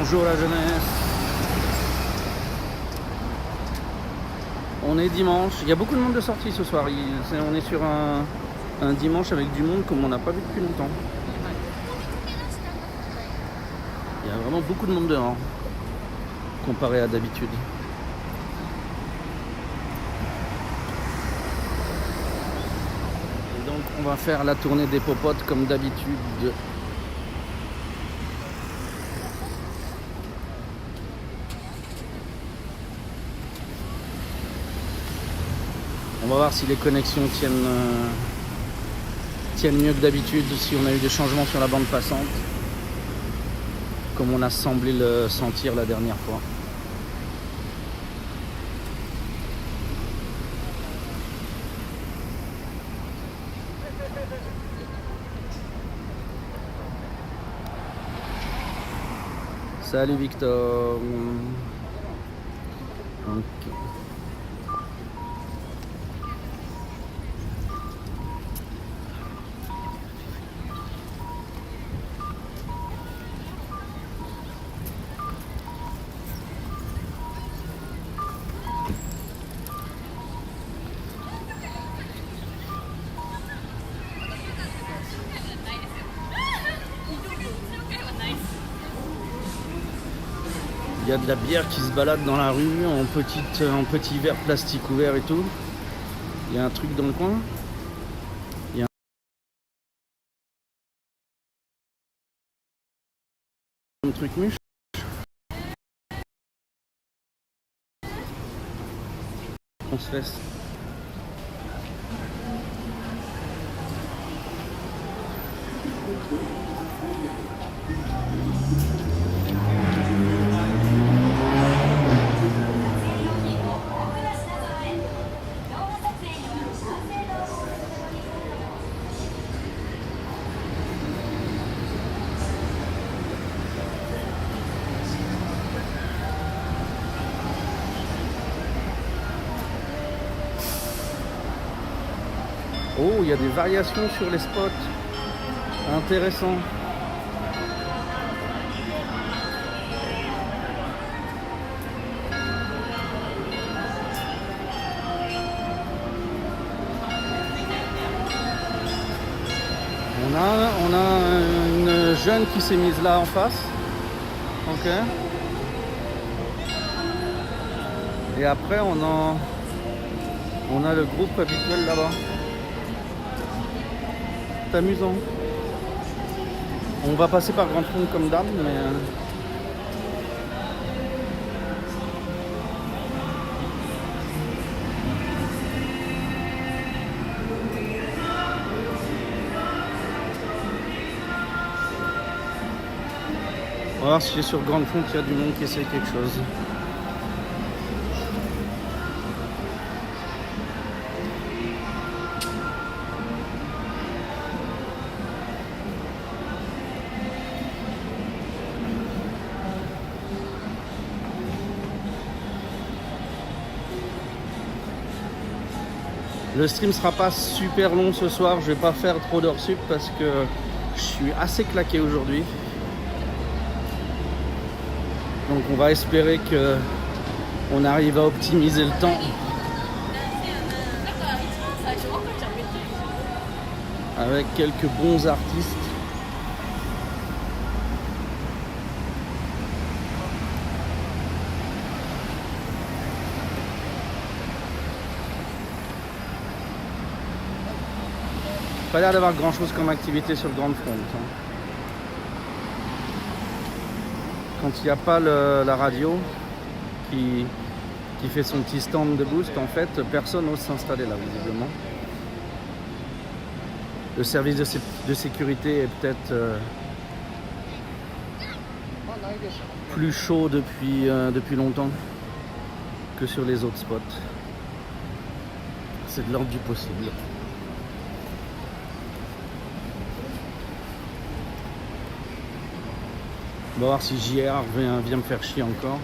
Bonjour la jeunesse. On est dimanche. Il y a beaucoup de monde de sortie ce soir. On est sur un dimanche avec du monde comme on n'a pas vu depuis longtemps. Il y a vraiment beaucoup de monde dehors comparé à d'habitude. Et donc on va faire la tournée des popotes comme d'habitude. On va voir si les connexions tiennent mieux que d'habitude, si on a eu des changements sur la bande passante, comme on a semblé le sentir la dernière fois. Salut Victor. Okay. Il y a de la bière qui se balade dans la rue en petit verre plastique ouvert et tout. Il y a un truc dans le coin. Il y a un truc mûche. On se laisse. Oh, il y a des variations sur les spots. Intéressant. On a une jeune qui s'est mise là en face. Ok. Et après on a le groupe habituel là-bas. C'est amusant. On va passer par Grande Fonte comme d'hab, mais on va voir si sur Grande Fonte il y a du monde qui essaie quelque chose. Le stream sera pas super long ce soir, je vais pas faire trop d'heures sup parce que je suis assez claqué aujourd'hui. Donc on va espérer que on arrive à optimiser le temps. Avec quelques bons artistes. Pas l'air d'avoir grand chose comme activité sur le Grande Fonte. Quand il n'y a pas la radio qui fait son petit stand de boost, en fait, personne n'ose s'installer là, visiblement. Le service de sécurité est peut-être plus chaud depuis longtemps que sur les autres spots. C'est de l'ordre du possible. On va voir si JR vient me faire chier encore.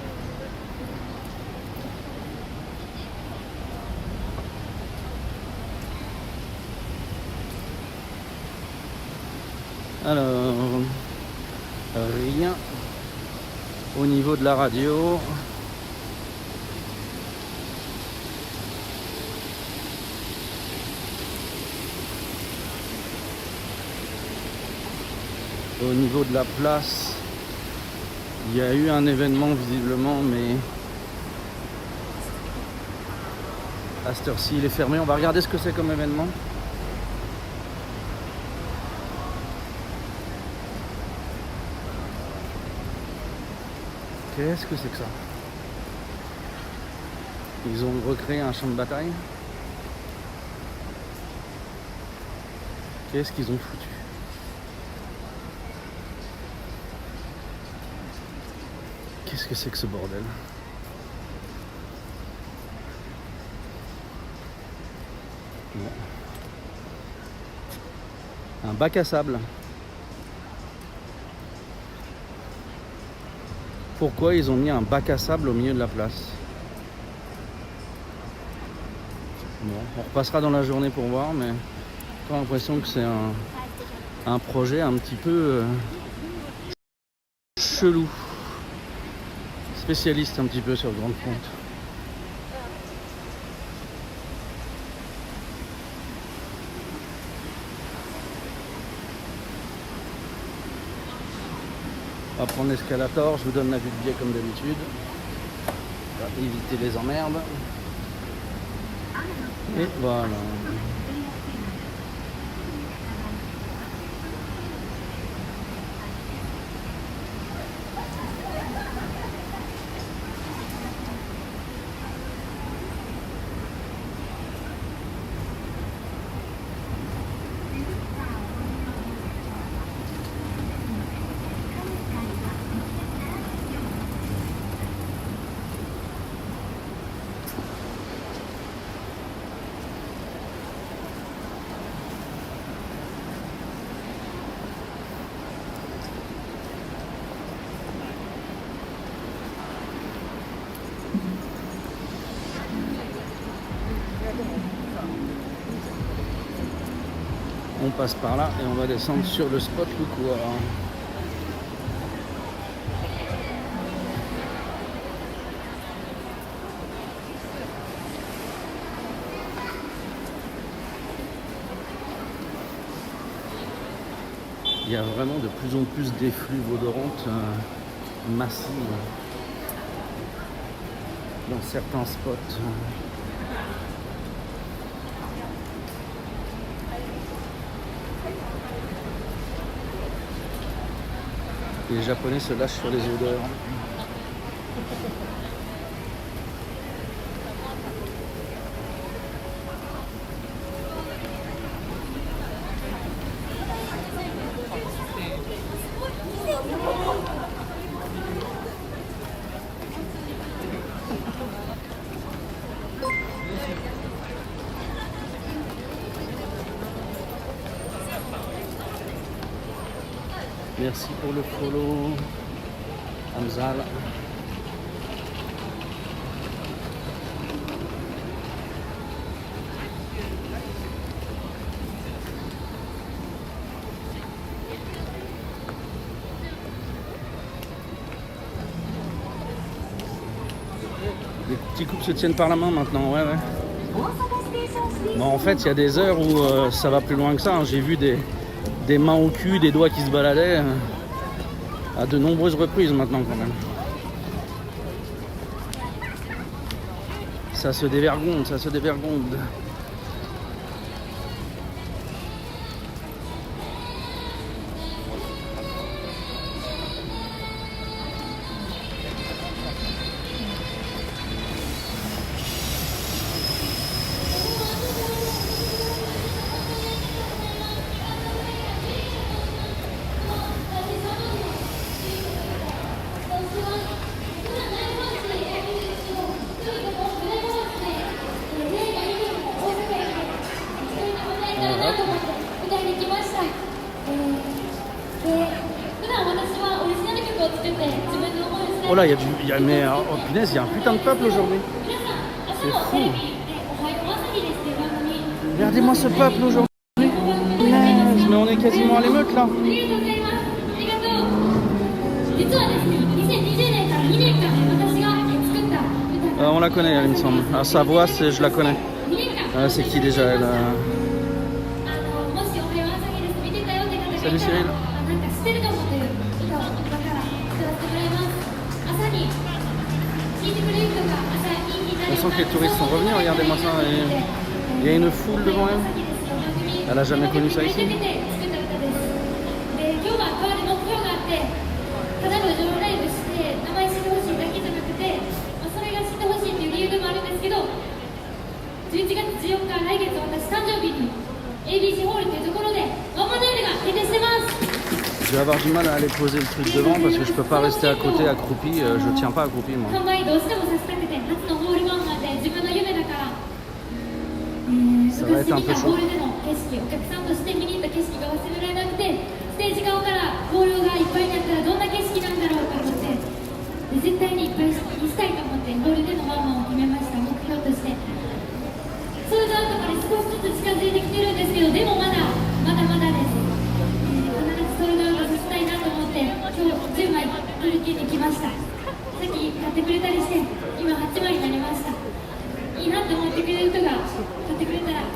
Alors, rien au niveau de la radio. Au niveau de la place, il y a eu un événement visiblement, mais à cette heure-ci il est fermé. On va regarder ce que c'est comme événement. Qu'est-ce que c'est que ça? Ils ont recréé un champ de bataille. Qu'est-ce qu'ils ont foutu? Qu'est-ce que c'est que ce bordel? Bon. Un bac à sable. Pourquoi ils ont mis un bac à sable au milieu de la place? Bon, on repassera dans la journée pour voir, mais j'ai l'impression que c'est un projet un petit peu chelou. Spécialiste un petit peu sur Grande Pointe. On va prendre l'escalator, je vous donne la vue de biais comme d'habitude. On va éviter les emmerdes. Et voilà. On passe par là et on va descendre sur le spot Loukoua. Il y a vraiment de plus en plus d'effluves odorantes massives dans certains spots. Les Japonais se lâchent sur les odeurs. Merci pour le follow, Hamzal. Les petits couples se tiennent par la main maintenant, ouais. Bon, en fait, il y a des heures où ça va plus loin que ça. Hein. J'ai vu des mains au cul, des doigts qui se baladaient à de nombreuses reprises maintenant quand même. Ça se dévergonde, ça se dévergonde. Oh là, mais oh punaise, il y a un putain de peuple aujourd'hui. C'est fou. Regardez-moi ce peuple aujourd'hui. Punaise, mais on est quasiment à l'émeute là. On la connaît, elle, il me semble. Ah, sa voix, je la connais. C'est qui déjà elle Salut Cyril. On sent que les touristes sont revenus, regardez-moi ça. Il y a une foule devant elle. Elle a jamais connu ça ici. Je vais avoir du mal à aller poser le truc devant parce que je peux pas rester à côté accroupi, je tiens pas accroupi moi. Ça va être un peu chaud.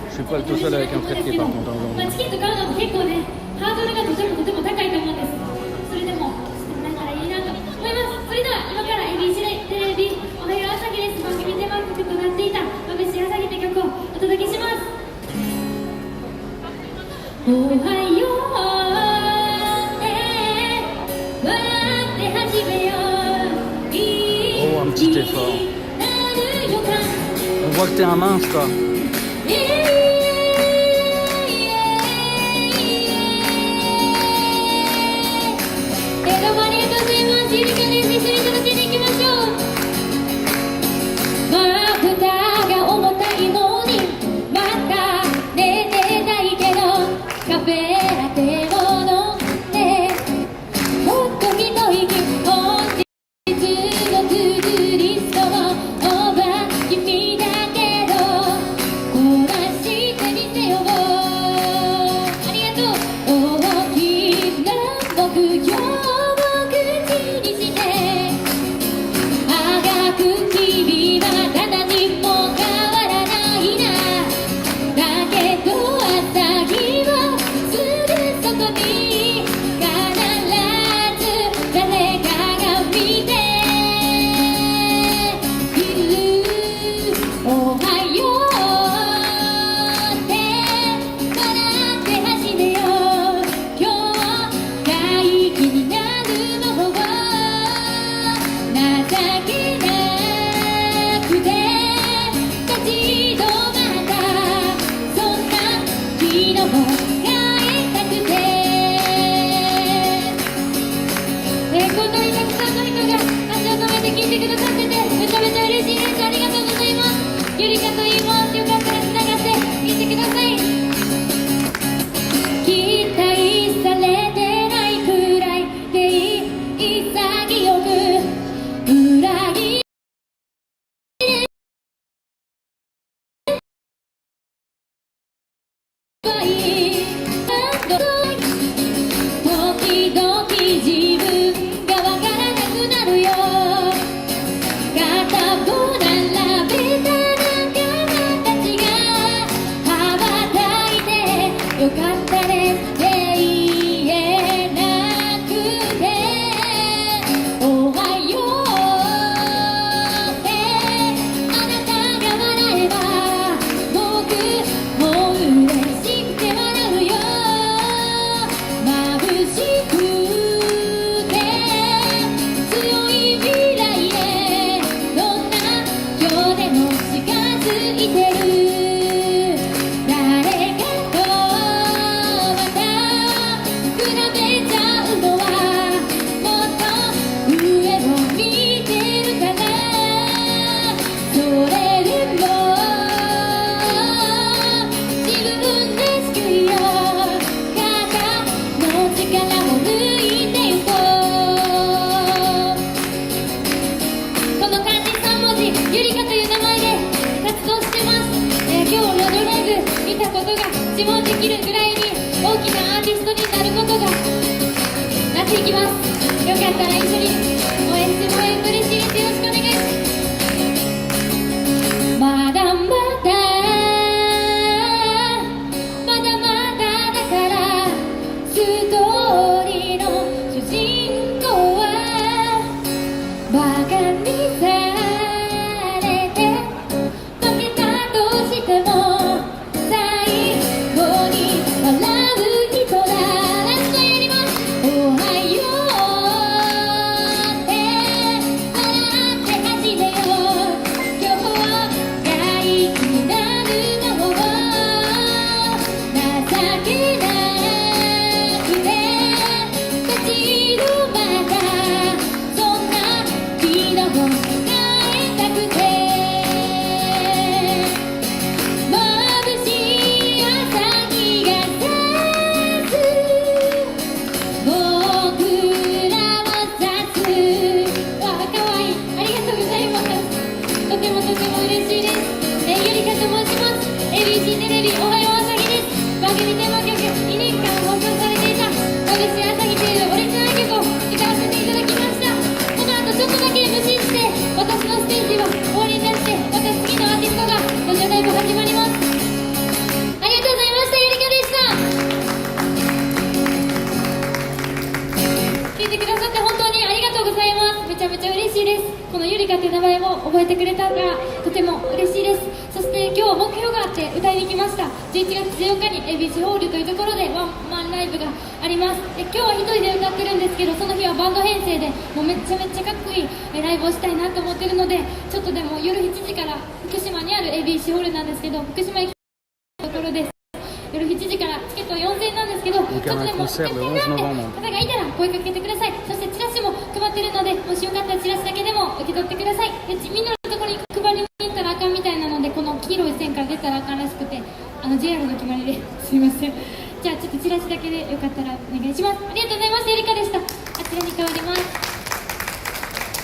Je suis pas le tout seul avec un trait par contre. Oh, un petit effort. On voit que t'es un mince quoi. 応援してもらえると嬉しいです。よろしくお願いします。まだまだまだまだだからストーリーの主人公はバカにされて負けたとしても最後に笑う人だ。ラストやります。おはようって笑って走れよ。今日がいいなるのを情けなくて立ち止まったそんな日の方が会いたくて眩しい朝日が差す僕らを指す。わあ、かわいい。ありがとうございます。とてもとても嬉しいです。ゆりかと申します。 ABC テレビおはよう朝日です。番組テーマ曲2年間放送されていた眩しい朝日というオリジナル曲を歌わせていただきました。この後ちょっとだけ無視して私のステージは終わりになって、また次のアーティストがラジオライブ始まります。ありがとうございました。ゆりかでした。聞いてくださって本当にありがとうございます。めちゃめちゃ嬉しいです。このゆりかという名前も覚えてくれたからとても嬉しいです。そして今日目標があって歌いに来ました。11月14日に ABC ホールというところでワンマンライブがあります。で今日は一人で歌ってるんですけど、その日はバンド編成でもうめちゃめちゃかっこいいライブをしたいなと思ってるので、ちょっとでも夜7時から福島にある ABC ホールなんですけど、福島駅のところです。夜7時からチケット4000円なんですけど、ちょっとでもチケットになって方がいたら声かけてください。そしてチラシも配ってるので、もしよかったらチラシだけでも受け取ってください。でみんなのところに配りに行ったらあかんみたいなので、この黄色い線から出たらあかんらしくて、JR の決まりですいません。じゃあちょっとチラシだけでよかったらお願いします。ありがとうございました。ゆりかでした。あちらに変わります。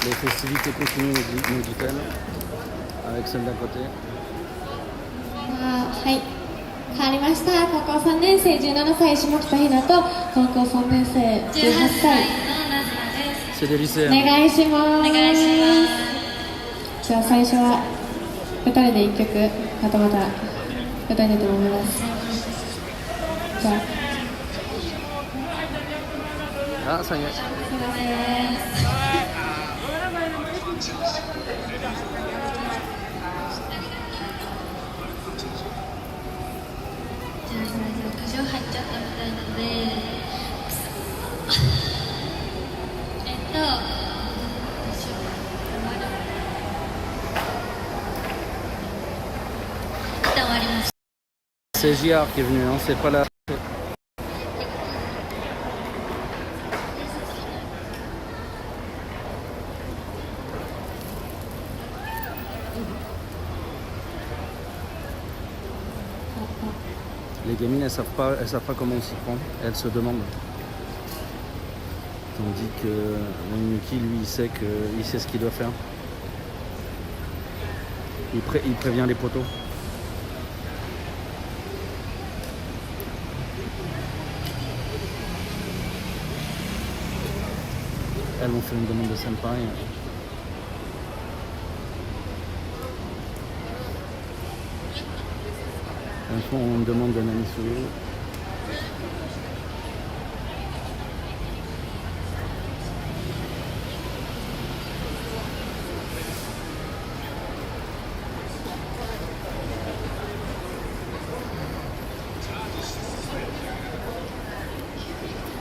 Les festivités continuent, nous dit-elle, avec celle d'à côté. はい、変わりました。高校3年生17歳下北ひなと高校3年生18歳 C'est des お lycéens. 願いします。お願いします。じゃあ最初は2人で1曲またまた歌いたいと思います。じゃあ Ah, ça y est. すいません。じゃあそれで苦情入っちゃったみたいなので、どうしよう。一旦終わります。 C'est JR qui est venu, hein, c'est pas la. Les gamines, elles savent pas comment on s'y prend. Elles se demandent. Tandis que Yuki, lui, il sait ce qu'il doit faire. Il prévient les poteaux. Elles m'ont fait une demande de senpai. Elles font une demande de Nani Solo.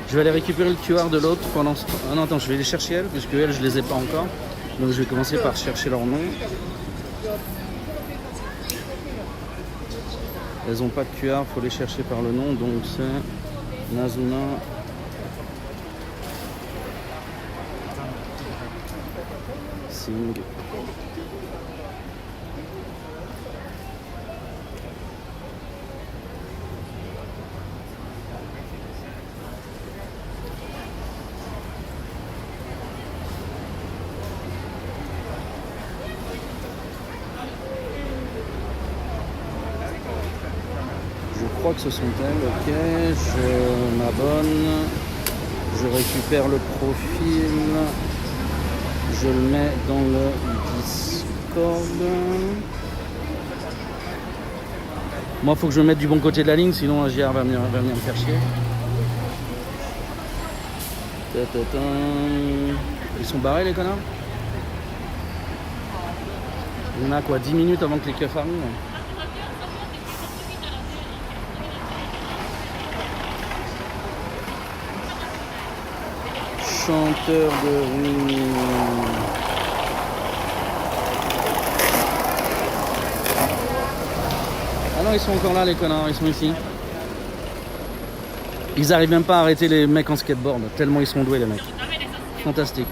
Je vais aller récupérer le QR de l'autre pendant ce temps. Ah non, attends, je vais les chercher elles, puisque elles, je les ai pas encore. Donc je vais commencer par chercher leur nom. Elles n'ont pas de QR, il faut les chercher par le nom. Donc c'est Nazuna. Singh. Je crois que ce sont elles, ok, je m'abonne, je récupère le profil, Je le mets dans le Discord. Moi, faut que je me mette du bon côté de la ligne, sinon la JR va venir me faire chier. Ils sont barrés, les connards. On a quoi, 10 minutes avant que les keufs arrivent. Chanteur de rue. Ah non, ils sont encore là, les connards, ils sont ici. Ils arrivent même pas à arrêter les mecs en skateboard, tellement ils sont doués, les mecs. Fantastique.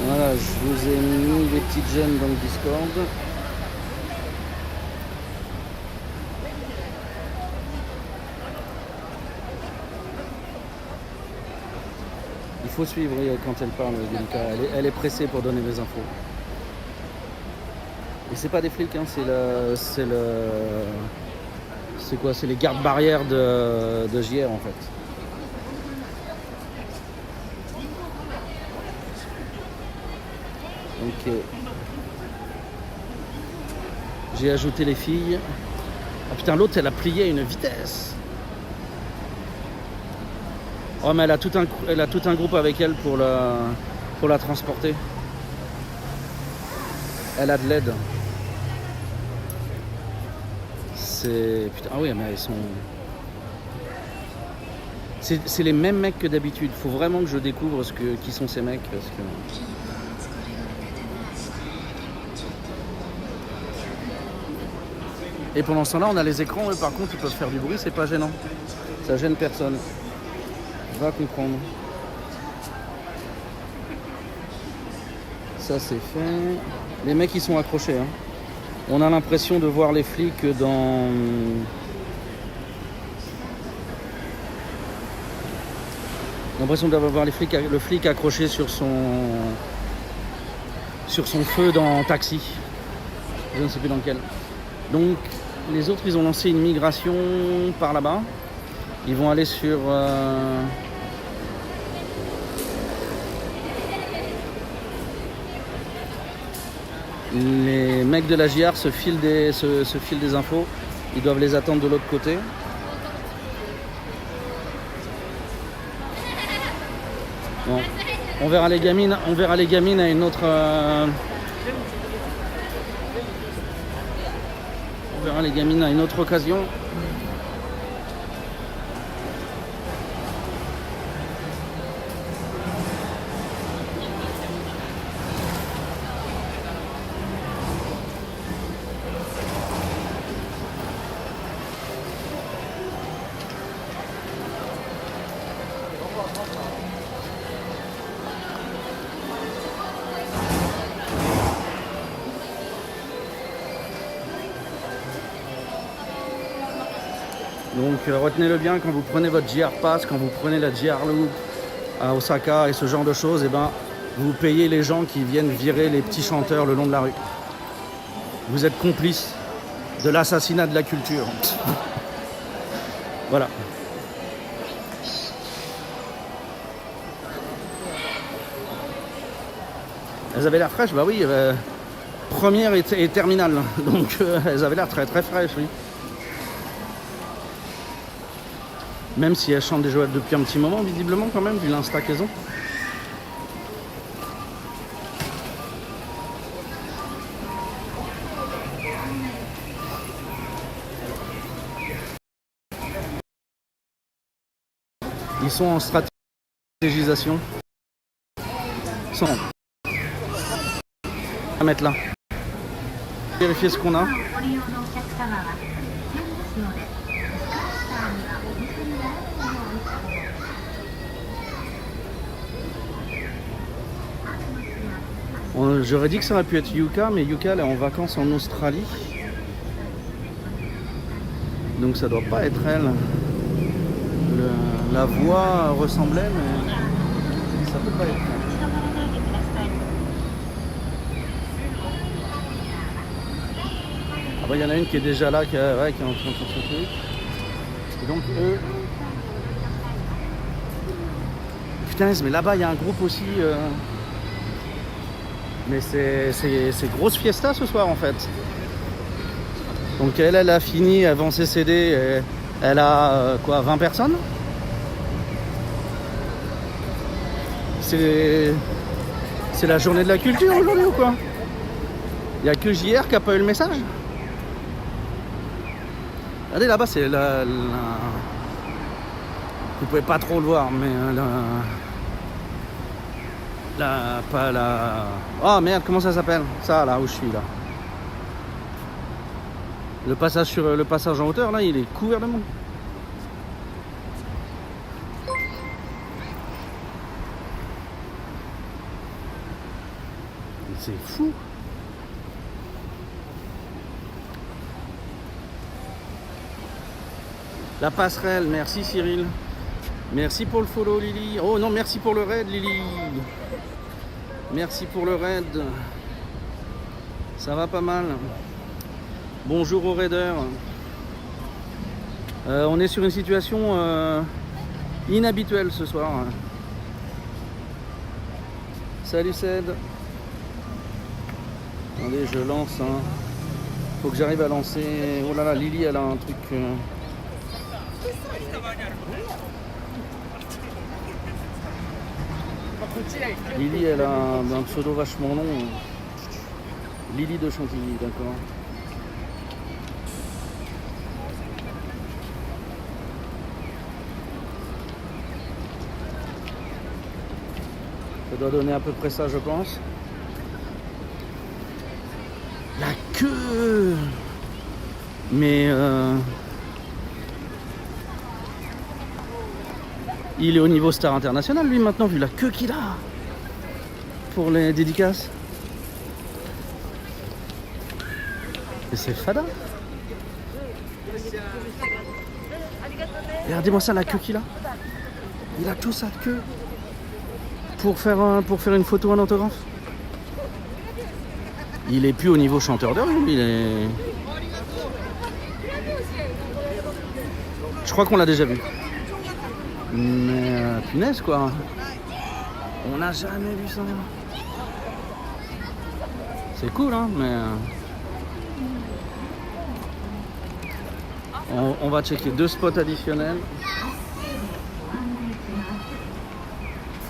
Voilà, je vous ai mis les petites gemmes dans le Discord. Il faut suivre quand elle parle, Delika. Elle est pressée pour donner des infos. Et c'est pas des flics, hein, c'est quoi? C'est les gardes barrières de JR en fait. Donc j'ai ajouté les filles. Ah putain, l'autre elle a plié à une vitesse. Oh mais elle a tout un groupe avec elle pour la transporter. Elle a de l'aide. C'est... Putain, ah oui mais ils sont... C'est les mêmes mecs que d'habitude. Faut vraiment que je découvre qui sont ces mecs parce que... Et pendant ce temps-là, on a les écrans, eux par contre ils peuvent faire du bruit, c'est pas gênant. Ça gêne personne. Va comprendre. Ça c'est fait. Les mecs ils sont accrochés. Hein. On a l'impression de voir les flics dans... L'impression d'avoir le flic accroché sur son feu dans Taxi. Je ne sais plus dans lequel. Donc les autres ils ont lancé une migration par là-bas. Ils vont aller sur... Les mecs de la JR se filent des infos. Ils doivent les attendre de l'autre côté. Bon. On verra les gamines à une autre... On verra les gamines à une autre occasion. Donc retenez-le bien, quand vous prenez votre JR Pass, quand vous prenez la JR Loop à Osaka et ce genre de choses, et ben, vous payez les gens qui viennent virer les petits chanteurs le long de la rue. Vous êtes complice de l'assassinat de la culture. Voilà. Elles avaient l'air fraîches, bah oui, première et terminale, donc elles avaient l'air très très fraîches, oui. Même si elles chantent déjà depuis un petit moment, visiblement quand même, vu l'insta qu'elles ont. Ils sont en stratégisation. Ils sont à mettre là. Vérifier ce qu'on a. J'aurais dit que ça aurait pu être Yuka, mais Yuka elle est en vacances en Australie. Donc ça doit pas être elle. La voix ressemblait, mais ça peut pas être elle. bah, y en a une qui est déjà là, qui est en train de faire son truc. Et donc eux... Putain, mais là-bas il y a un groupe aussi. Mais c'est grosse fiesta ce soir en fait. Donc elle a fini avant ses CD, elle a quoi, 20 personnes. C'est la journée de la culture aujourd'hui ou quoi? Il n'y a que JR qui n'a pas eu le message. Regardez là-bas, c'est la... Vous pouvez pas trop le voir, mais pas la... Oh merde, comment ça s'appelle? Ça, là où je suis, là. Le passage en hauteur, là, il est couvert de monde. C'est fou. La passerelle, merci Cyril. Merci pour le follow Lily. Oh non, merci pour le raid Lily. Merci pour le raid. Ça va pas mal. Bonjour aux raiders. On est sur une situation inhabituelle ce soir. Salut Ced. Attendez, je lance. Faut que j'arrive à lancer. Oh là là, Lily elle a un truc. Lily elle a un pseudo vachement long. Lily de Chantilly, d'accord. Ça doit donner à peu près ça, je pense. La queue. Mais il est au niveau star international lui maintenant, vu la queue qu'il a pour les dédicaces. Et c'est fada. Regardez-moi ça, la queue qu'il a. Il a tout ça de queue pour faire une photo, un autographe. Il est plus au niveau chanteur de rue, il est... Je crois qu'on l'a déjà vu. Mais punaise quoi. On n'a jamais vu ça. C'est cool hein, mais... On va checker 2 spots additionnels.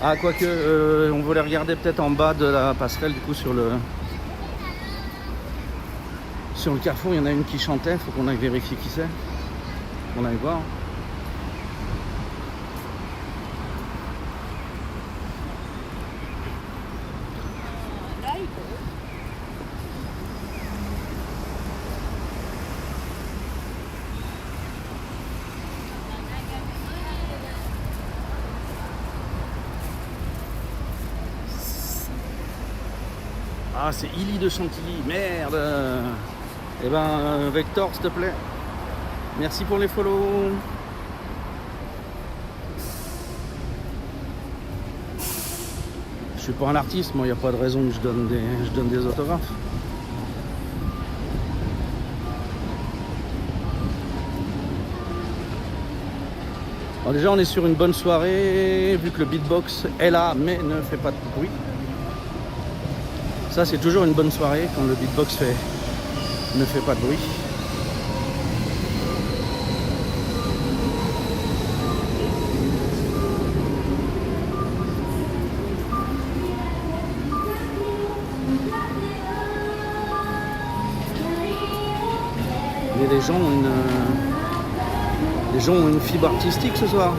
Ah quoique, on voulait regarder peut-être en bas de la passerelle du coup sur le carrefour, il y en a une qui chantait, faut qu'on aille vérifier qui c'est. On aille voir. Ah, c'est Illy de Chantilly, merde. Eh ben, Vector, s'il te plaît. Merci pour les follow. Je suis pas un artiste, moi, il n'y a pas de raison que je donne des autographes. Alors déjà, on est sur une bonne soirée, vu que le beatbox est là, mais ne fait pas de bruit. Ça, c'est toujours une bonne soirée quand le beatbox ne fait pas de bruit. Mais les gens ont une fibre artistique ce soir.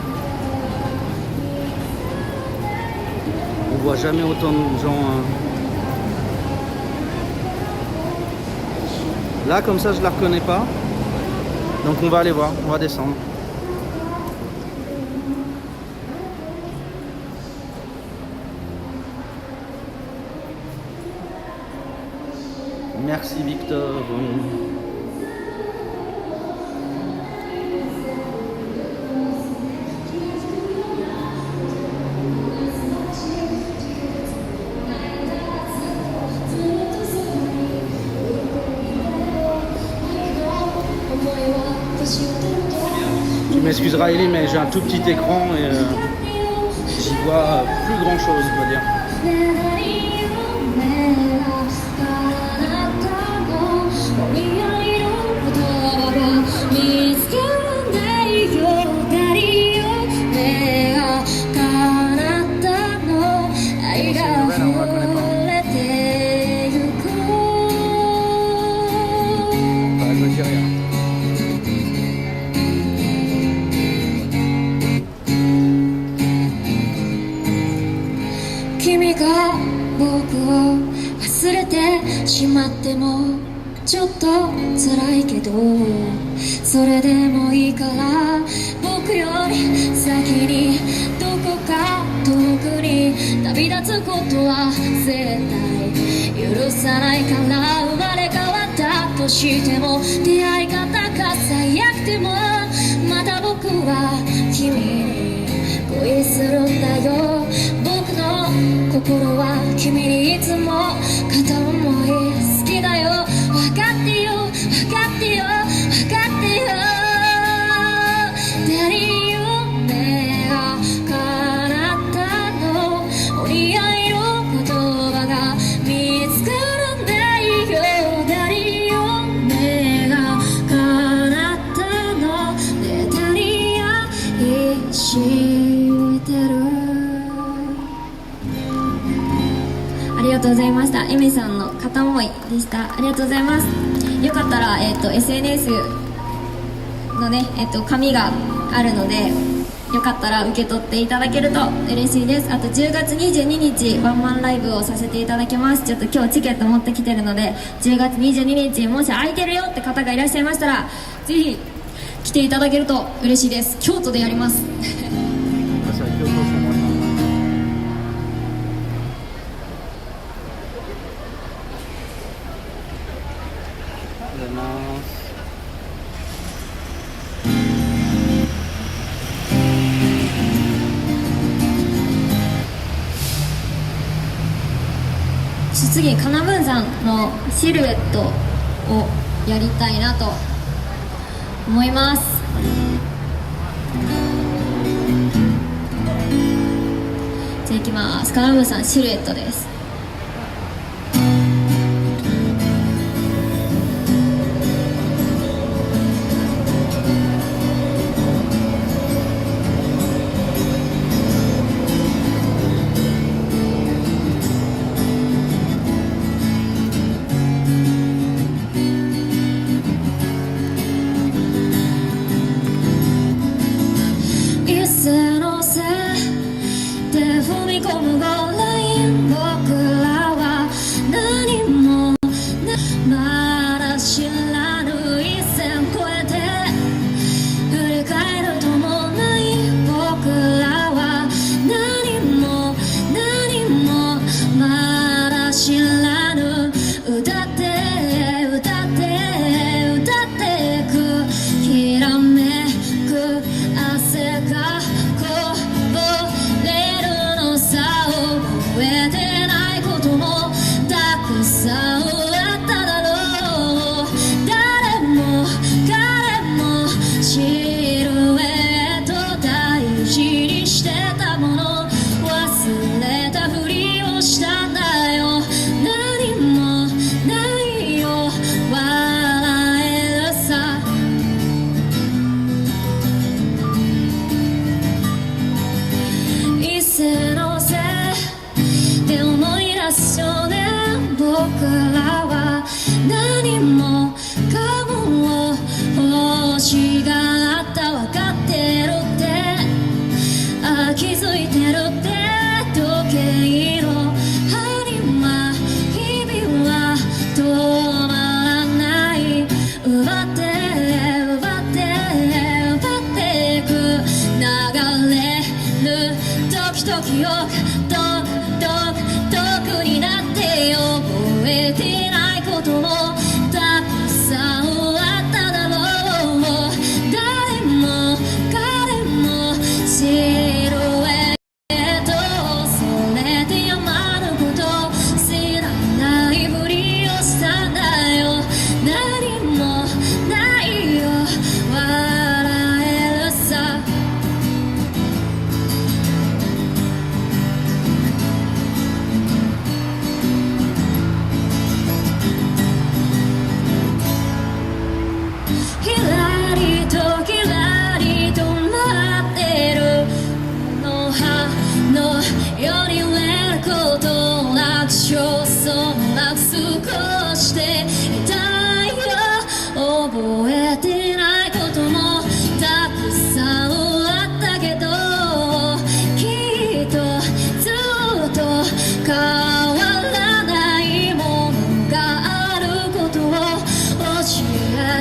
On voit jamais autant de gens. Là, comme ça, je la reconnais pas. Donc, on va aller voir. On va descendre. Merci, Victor. Tu m'excuseras Ellie, mais j'ai un tout petit écran et j'y vois plus grand chose, je dois dire.しまってもちょっと辛いけどそれでもいいから僕より先にどこか遠くに旅立つことは絶対許さないから生まれ変わったとしても出会い方が最悪でもまた僕は君に恋するんだよ僕の心は君にいつも片思い好きだよ分かってよ分かってよ分かってよ誰夢が叶ったのお似合いの言葉が見つからないよ誰夢が叶ったのねえ誰愛してるありがとうございました。エミさんの片思いでした。ありがとうございます。よかったら、SNS のね、紙があるので、よかったら受け取っていただけると嬉しいです。あと10月22日ワンマンライブをさせていただきます。ちょっと今日チケット持ってきてるので、10月22日もし空いてるよって方がいらっしゃいましたら、ぜひ来ていただけると嬉しいです。京都でやります。次、かなぶんさんのシルエットをやりたいなと思います。じゃあいきます。かなぶんさんシルエットです。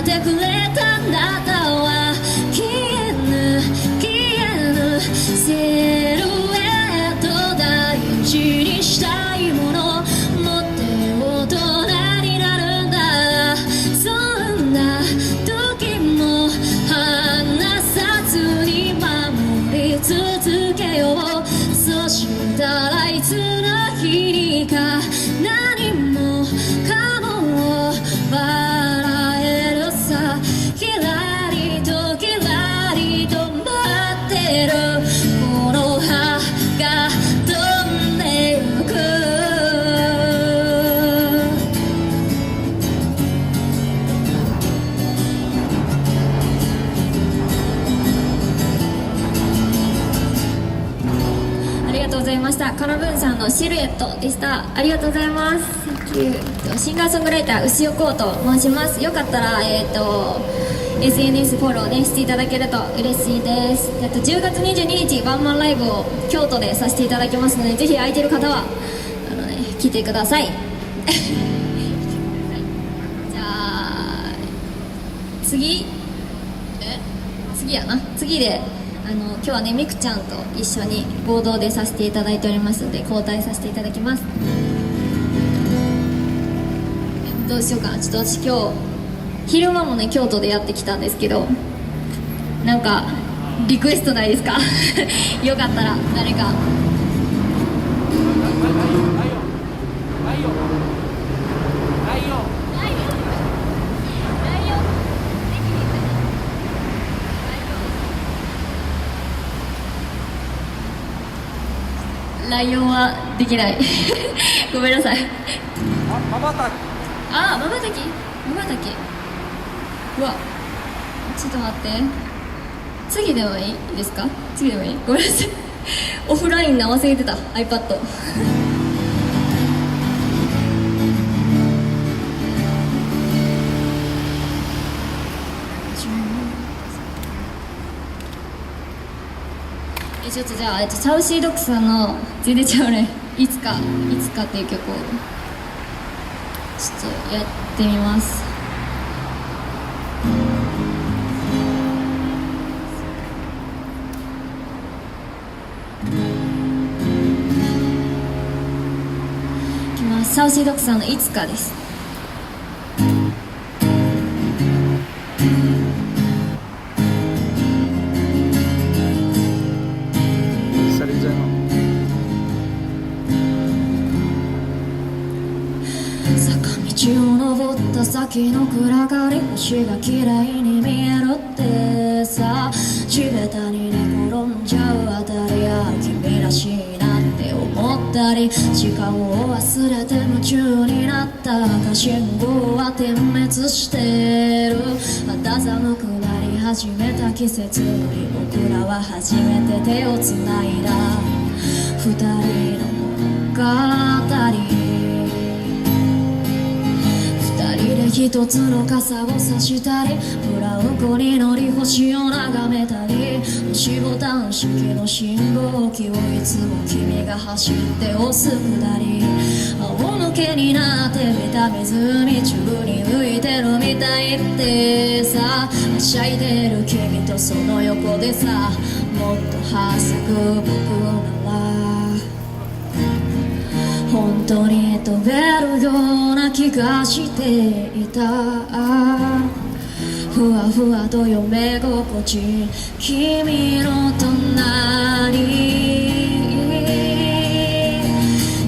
てくれたあなたは消えぬ消えぬシルエット大事にしたいもの持って大人になるんだそんな時も離さずに守り続けようそしたらいつの日にか何もかも笑えるさキラリとキラリと待ってるこの葉が飛んでゆくありがとうございました。カナブンさんのシルエットでした。ありがとうございます。シンガーソングライター牛尾こうと申します。よかったらSNS フォローねしていただけると嬉しいです。10月22日ワンマンライブを京都でさせていただきますのでぜひ空いてる方は来てください。じゃあ次やな次で今日はねみくちゃんと一緒に合同でさせていただいておりますので交代させていただきます。どうしようかな。ちょっと私今日昼間もね京都でやってきたんですけどなんかリクエストないですかよかったら誰かライオンはできないごめんなさい。まばたきあ、まばたきうわちょっと待って次でもいいですか次でもいいごめんなさいオフラインな忘れてた iPad ちょっとじゃあ、サウシードッグさんの全然ちゃうねいつかっていう曲をちょっとやってみます。いきます。サウシードッグさんのいつかです。道を登った先の暗がり星が綺麗に見えるってさ地べたに寝転んじゃうあたりや君らしいなって思ったり時間を忘れて夢中になった赤信号は点滅してる肌寒くなり始めた季節に僕らは初めて手をつないだ二人の物語一つの傘を差したりブラウコに乗り星を眺めたり押しボタン式の信号機をいつも君が走って押すくだり仰向けになって見た湖中に浮いてるみたいってさはしゃいでる君とその横でさもっとはしゃぐ僕なら本当に飛べるような気がしていたふわふわと夢心地君の隣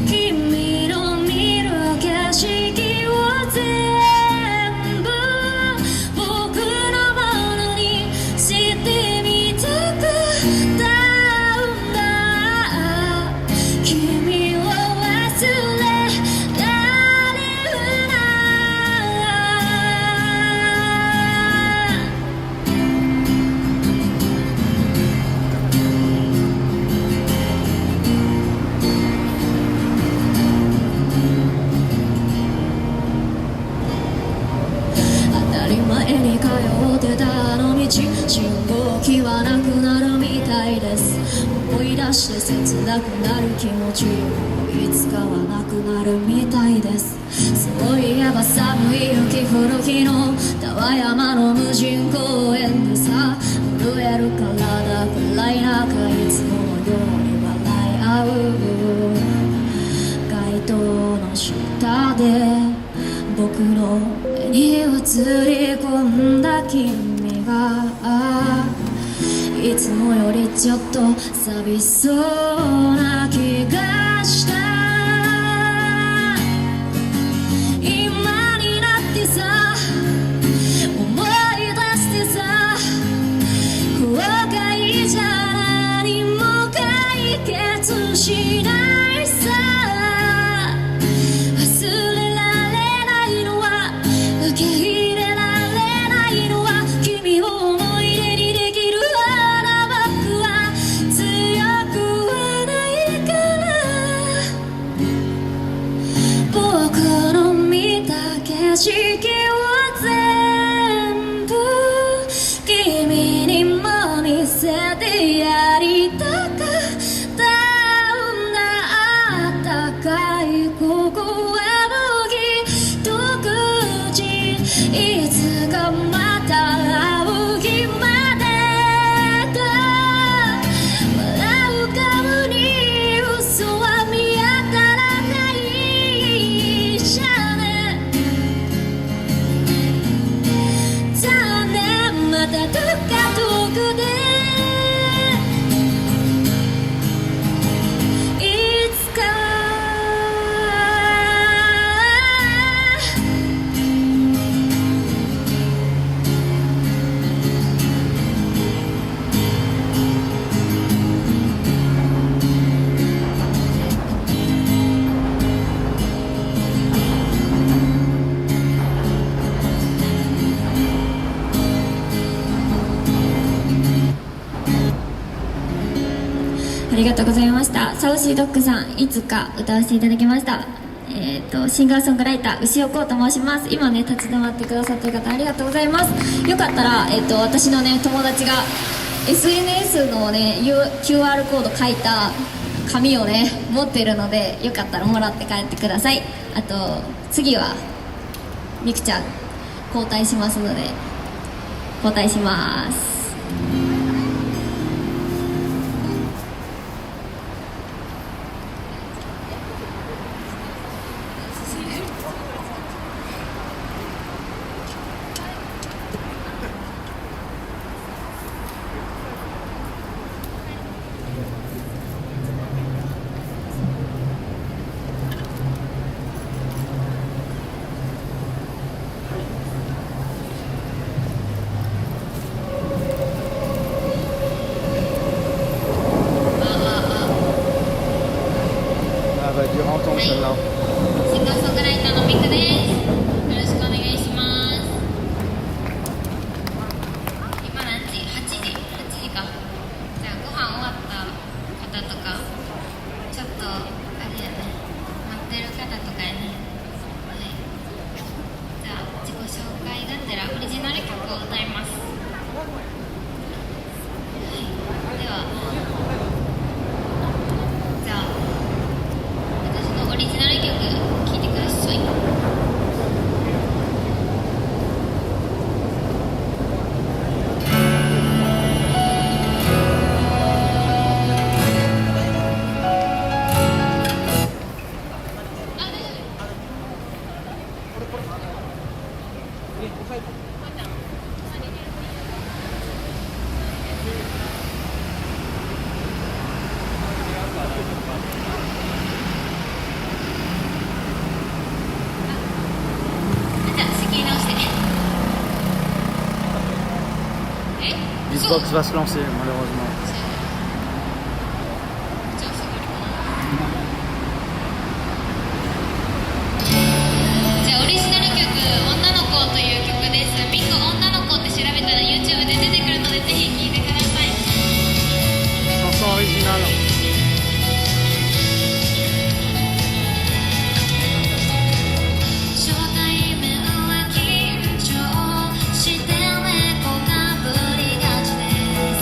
君の見る景色を全部僕のものにしてみたくたんだ君を忘れられるな当たり前に通ってたあの道信号機はなくなるみたいです思い出出して切なくなる気持ちもいつかはなくなるみたいです。そういえば寒い雪降る日の田和山の無人公園でさ、震える体暗い中いつものように笑い合う。街灯の下で僕の目に映り込んだ君がいつもよりちょっと寂しそうな気がした。今になってさ思い出してさ、後悔じゃ何も解決しないさ。忘れられないのは受け入れられないのは君を思い出にできるなら僕は強くはないから、僕の見た景色を全部君にも見せてやりたかったんだ。あったかいここは僕独自、いつかまた会う日までだ。笑う顔に嘘は見当たらないじゃね。残念、またどっか遠くでいつかありがとうございました。サウシードッグさん、いつか歌わせていただきました。シンガーソングライター牛尾こうと申します。今ね立ち止まってくださってる方ありがとうございます。よかったら、私のね友達が SNS のね QR コード書いた紙をね持ってるので、よかったらもらって帰ってください。あと次はみくちゃん交代しますので交代します。Ah bah durant ton celle-là. シンガーソングライターのミクです。よろしくお願いします。今何時 ?8 時か。じゃあご飯終わった方とかちょっとあれやね、待ってる方とかやね。はい、じゃあ自己紹介がてらオリジナル曲を歌います。はい、ではじゃあ私のオリジナル曲聴いてください。Beatbox va se lancer malheureusement. じゃあオリジナル曲「女の子」という曲です。ミク女の子って調べたら YouTube で出てくるのでぜひ聴いてください。 Chanson originale. 初対面は緊張して猫がぶりがちです。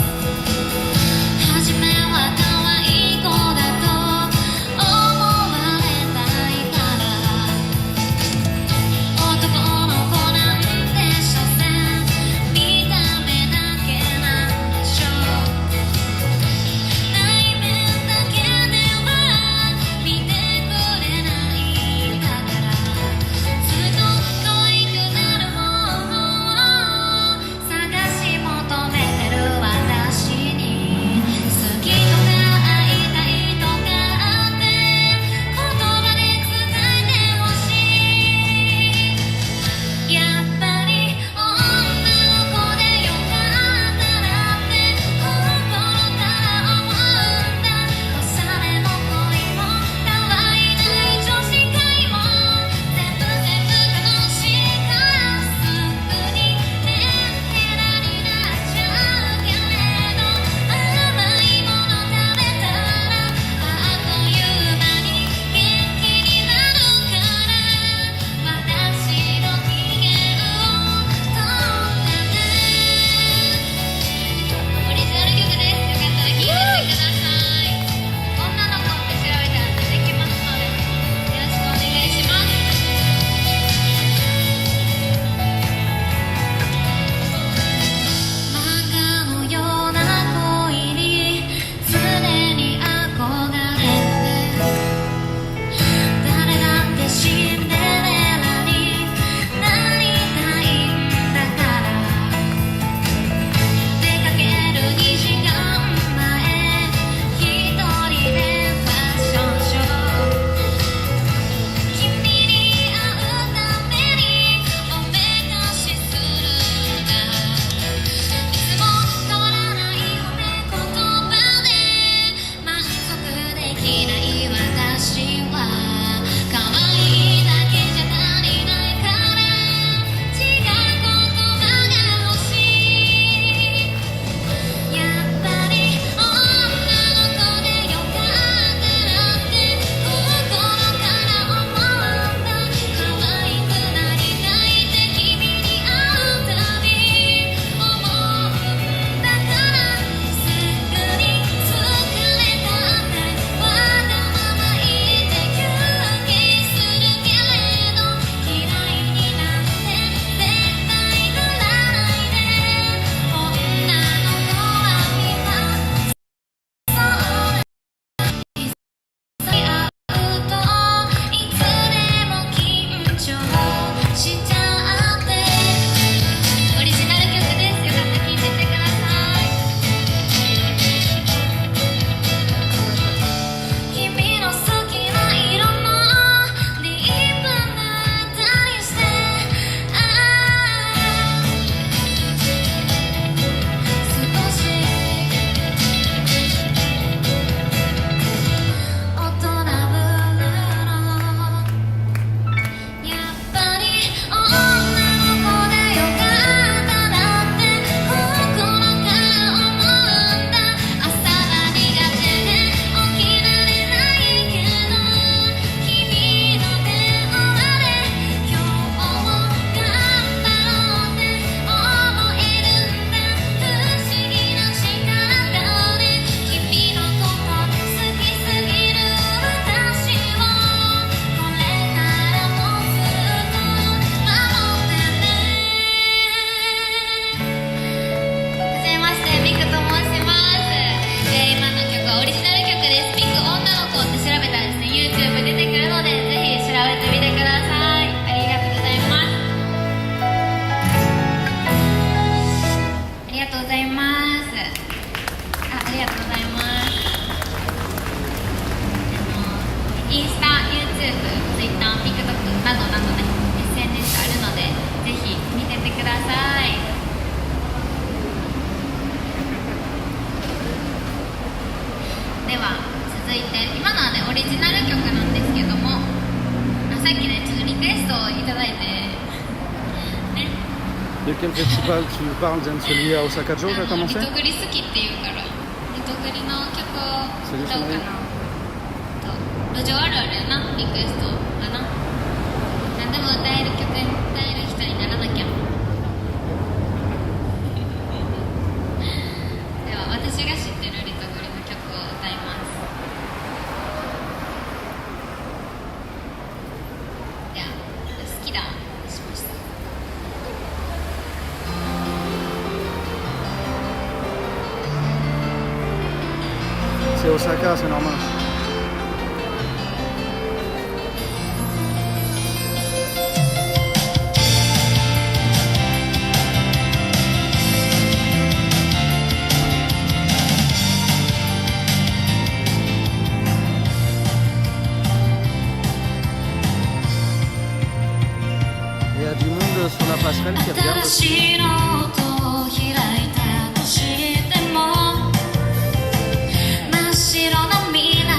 などなどね SNS あるのでぜひ見ててください。では続いて今のはねオリジナル曲なんですけども、さっきねちょっとリクエストをいただいてね。De quel festival tu parles? Celui à Osaka Joe qui a リ commencé? トグリ好きっていうからリトグリの曲を歌おうかなと。路上あるあるやなリクエストかな。何でも歌える曲歌える人にならなきゃ。では私が知ってるリトグリの曲を歌います。では好きだしました。C'est Osaka, c'est normal. Il y a du monde sur la passerelle qui regarde aussi. 新しいノートを開いたとしても真っ白の未来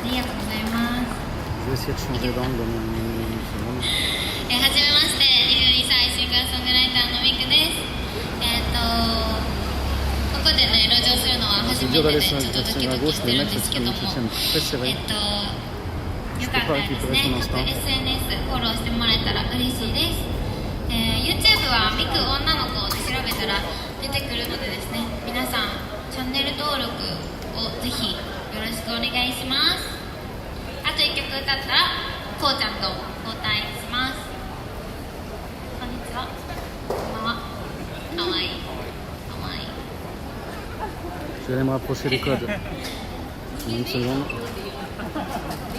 りがとうございます。 Je vais essayer de changer d'angle dans une seconde. はじめまして、22歳シンガーソングライターのミクです。ここでね、路上するのは初 C'est め dur て d'aller で、ち sur ょ la っとドキ direction ド à キ gauche, して les るん mecs ですけども、se tiennent très serré. よかったらですね、各 SNS フォローしてもらえたら嬉しいです。YouTube はミク女の子で調べたら出てくるのでですね、皆さんチャンネル登録をぜひよろしくお願いします。あと1曲歌ったらこうちゃんと交代します。こんにちは、こんばんは。かわいいかわいい。 Je vais aller me rapprocher des codes. Une seconde. び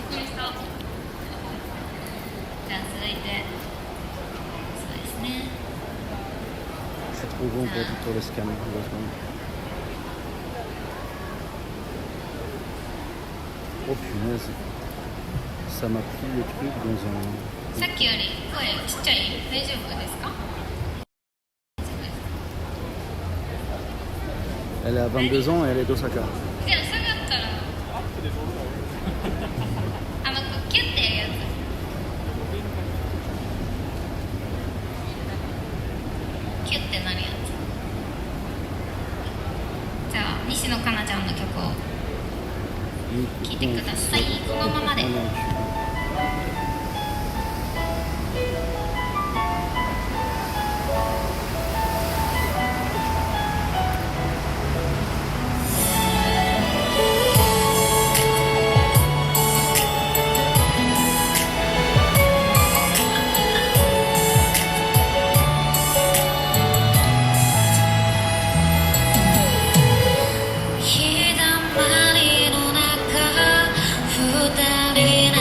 っくりした。じゃあ続いてそうですね。 Je suis trop bon pour les scans. 2 secondes. Oh punaise. Ça m'a pris le truc dans un... さっきより声ちっちゃい？大丈夫ですか？ Elle a 22 ans et elle est d'Osaka. じゃあ下がったらキュッてやるやつ。キュッてなるやつ。じゃあ西野カナちゃんの曲を聴いてください。このままで。 日だまりの中二人な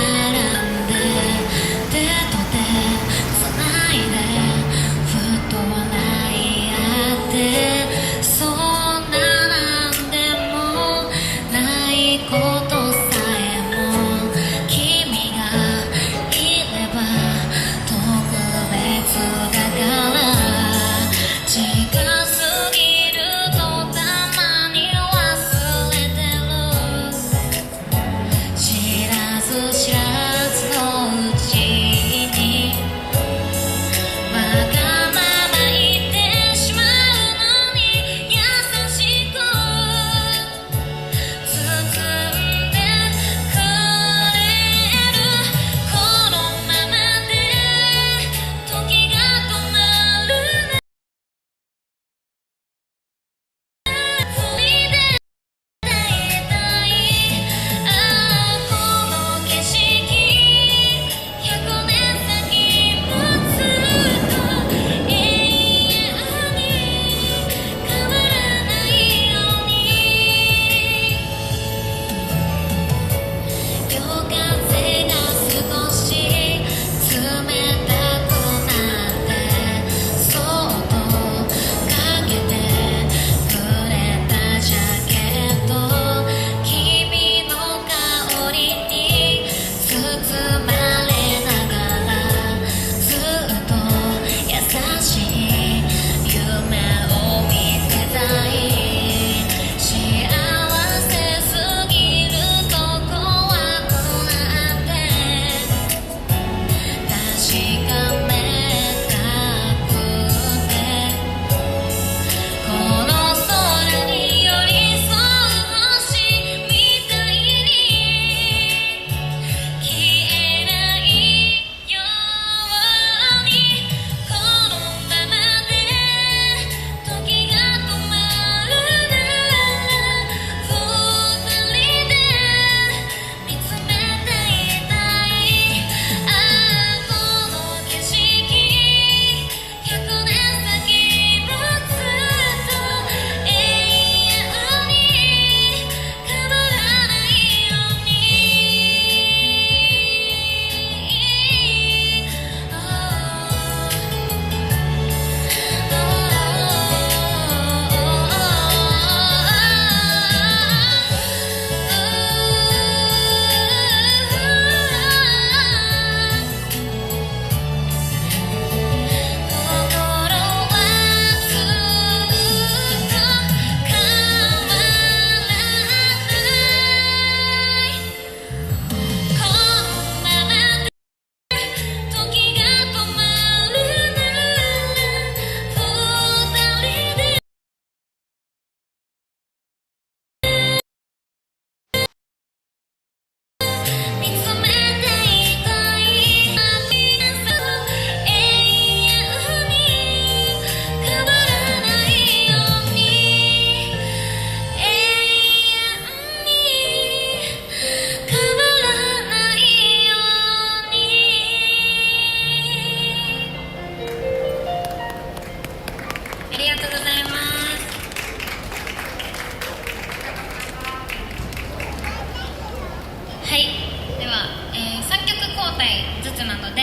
つなので、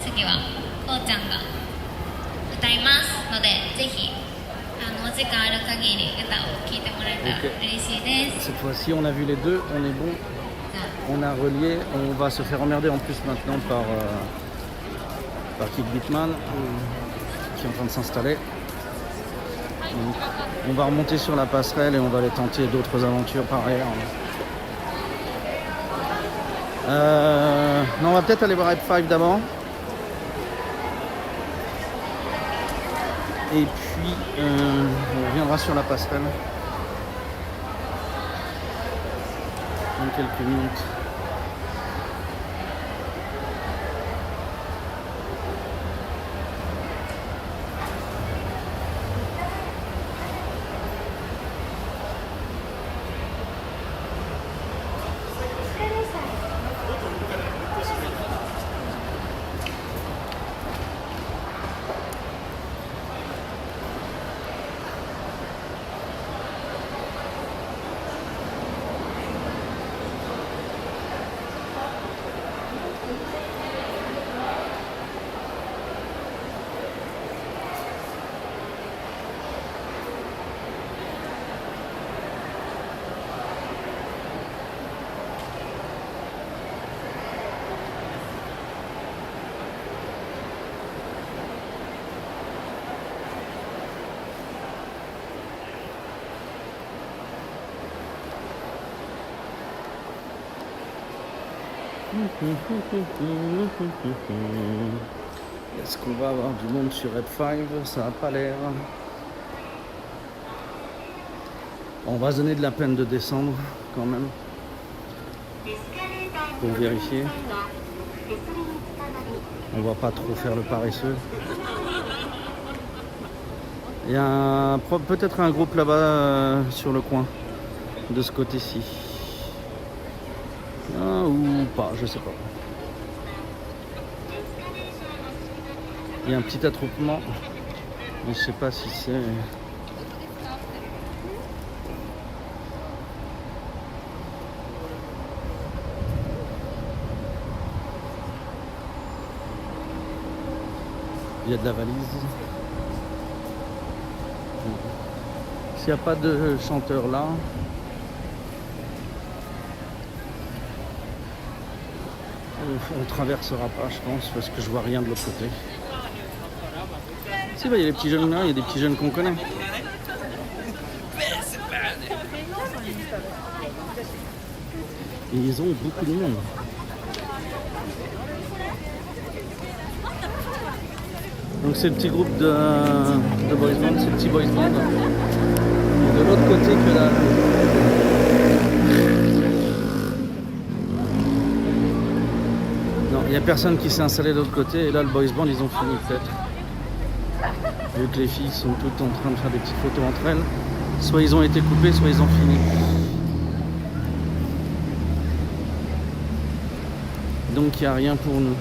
次はこうちゃんが歌いますので、ぜひお時間ある限り歌を聴いてもらえたら嬉しいです。 Cette fois-ci, on a vu les deux, on est bon. On a relié, on va se faire emmerder en plus maintenant par Kick Beatman qui est en train de s'installer. Donc, on va remonter sur la passerelle et on va aller tenter d'autres aventures par ailleurs. Non, on va peut-être aller voir Rep 5 d'abord. Et puis on reviendra sur la passerelle dans quelques minutes. Est-ce qu'on va avoir du monde sur Rep 5? Ça n'a pas l'air. On va se donner de la peine de descendre quand même pour vérifier. On va pas trop faire le paresseux. Il y a peut-être un groupe là-bas sur le coin de ce côté-ci. Ah, ou pas, je sais pas. Il y a un petit attroupement, mais je sais pas si c'est... Il y a de la valise. S'il n'y a pas de chanteur là, on traversera pas, je pense, parce que je vois rien de l'autre côté. Si, bah, il y a les petits jeunes là, il y a des petits jeunes qu'on connaît. Et ils ont beaucoup de monde. Donc c'est le petit groupe de boys band, c'est le petit boys band. Et de l'autre côté que là. Non, il n'y a personne qui s'est installé de l'autre côté. Et là, le boys band, ils ont fini peut-être. Vu que les filles sont toutes en train de faire des petites photos entre elles. Soit ils ont été coupés, soit ils ont fini. Donc il n'y a rien pour nous.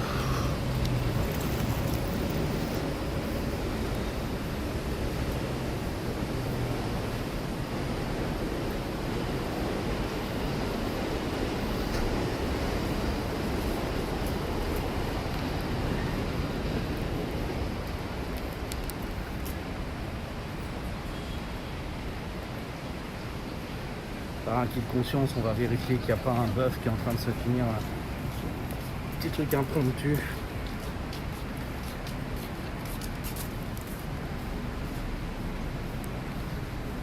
Par acquis de conscience, on va vérifier qu'il n'y a pas un bœuf qui est en train de se finir. Petit truc impromptu.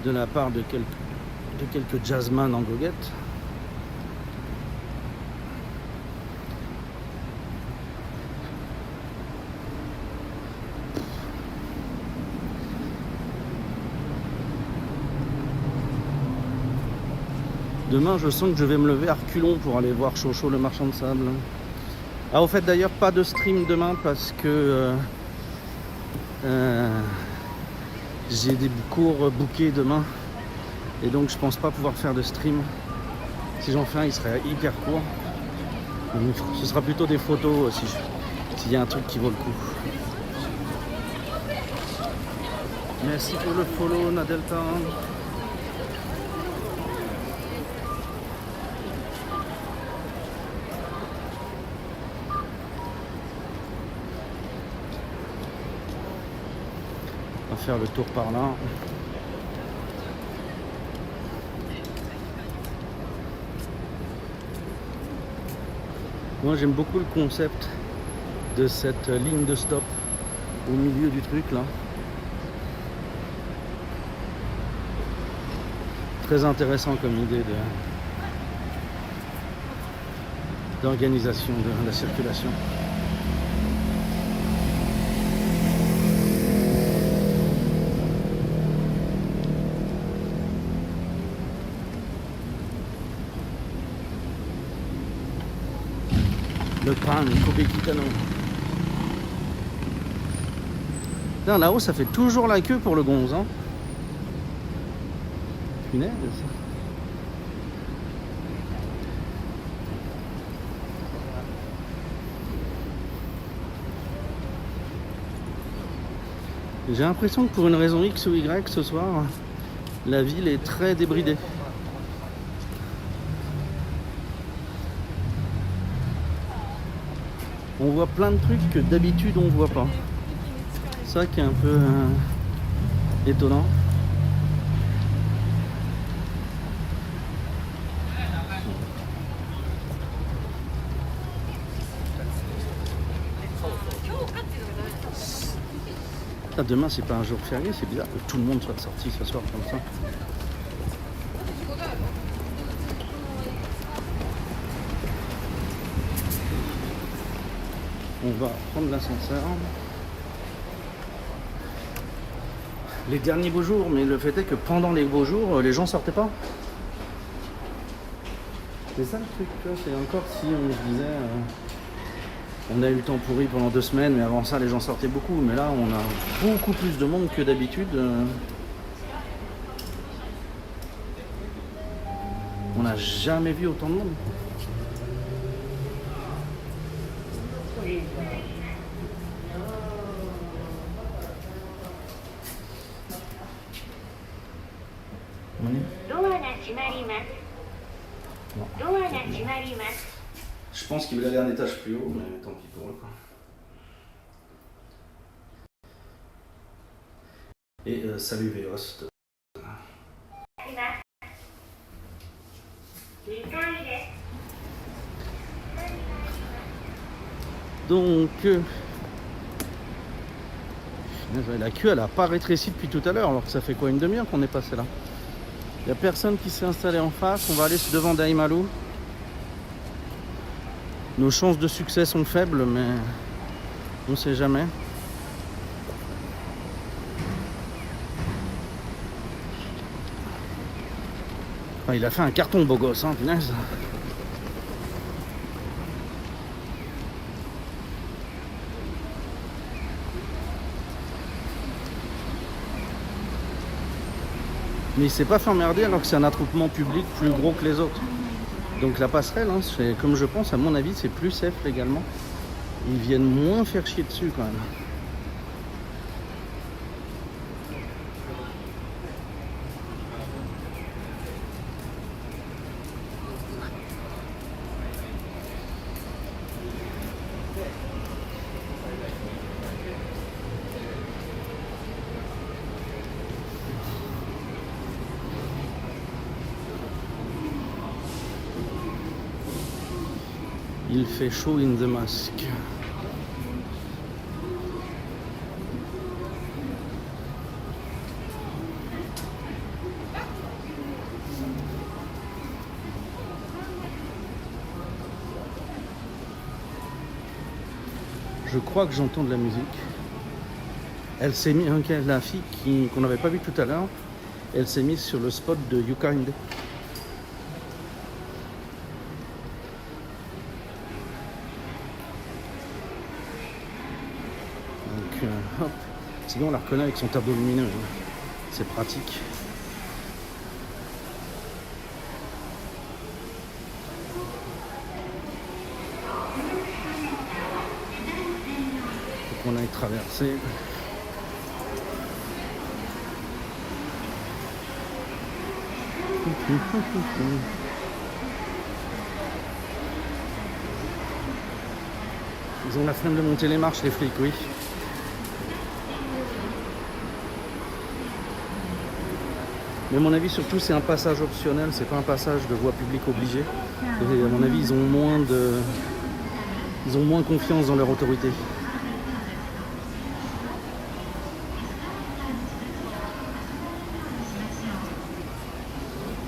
De la part de quelques jazzman en goguette. Demain, je sens que je vais me lever à reculons pour aller voir Chocho le marchand de sable. Ah, au fait, d'ailleurs, pas de stream demain parce que j'ai des cours bookés demain. Et donc, je pense pas pouvoir faire de stream. Si j'en fais un, il serait hyper court. Donc, ce sera plutôt des photos s'il y a un truc qui vaut le coup. Merci pour le follow, Nadelta. On va faire le tour par là. Moi j'aime beaucoup le concept de cette ligne de stop au milieu du truc là. Très intéressant comme idée d'organisation de la circulation. Le pan Kobe Kitano. Là-haut, ça fait toujours la queue pour le gonze. Hein. Punaise. J'ai l'impression que pour une raison X ou Y ce soir, la ville est très débridée. On voit plein de trucs que d'habitude on voit pas. C'est ça qui est un peu étonnant. Ah, demain c'est pas un jour férié, c'est bizarre que tout le monde soit sorti ce soir comme ça. On va prendre l'ascenseur. Les derniers beaux jours, mais le fait est que pendant les beaux jours, les gens sortaient pas. C'est ça le truc, tu vois, c'est encore si on se disait... on a eu le temps pourri pendant 2 semaines, mais avant ça, les gens sortaient beaucoup. Mais là, on a beaucoup plus de monde que d'habitude. On n'a jamais vu autant de monde. Je pense qu'il veut aller un étage plus haut, mais tant pis pour eux. Et salut Vélost. Donc, la queue elle a pas rétréci depuis tout à l'heure, alors que ça fait quoi, une demi-heure qu'on est passé là. Il n'y a personne qui s'est installé en face, on va aller devant Daimaru. Nos chances de succès sont faibles, mais on ne sait jamais. Enfin, il a fait un carton beau gosse, hein, punaise. Mais il s'est pas fait emmerder alors que c'est un attroupement public plus gros que les autres. Donc la passerelle, hein, comme je pense, à mon avis, c'est plus safe légalement. Ils viennent moins faire chier dessus quand même. Il fait chaud in the mask. Je crois que j'entends de la musique. Elle s'est mise, la fille qu'on n'avait pas vue tout à l'heure, elle s'est mise sur le spot de Yukainde. Hop. Sinon on la reconnaît avec son tableau lumineux, c'est pratique. Faut qu'on aille traverser. Ils ont la flemme de monter les marches, les flics, oui. Mais à mon avis, surtout, c'est un passage optionnel, c'est pas un passage de voie publique obligé. Et à mon avis, ils ont moins confiance dans leur autorité.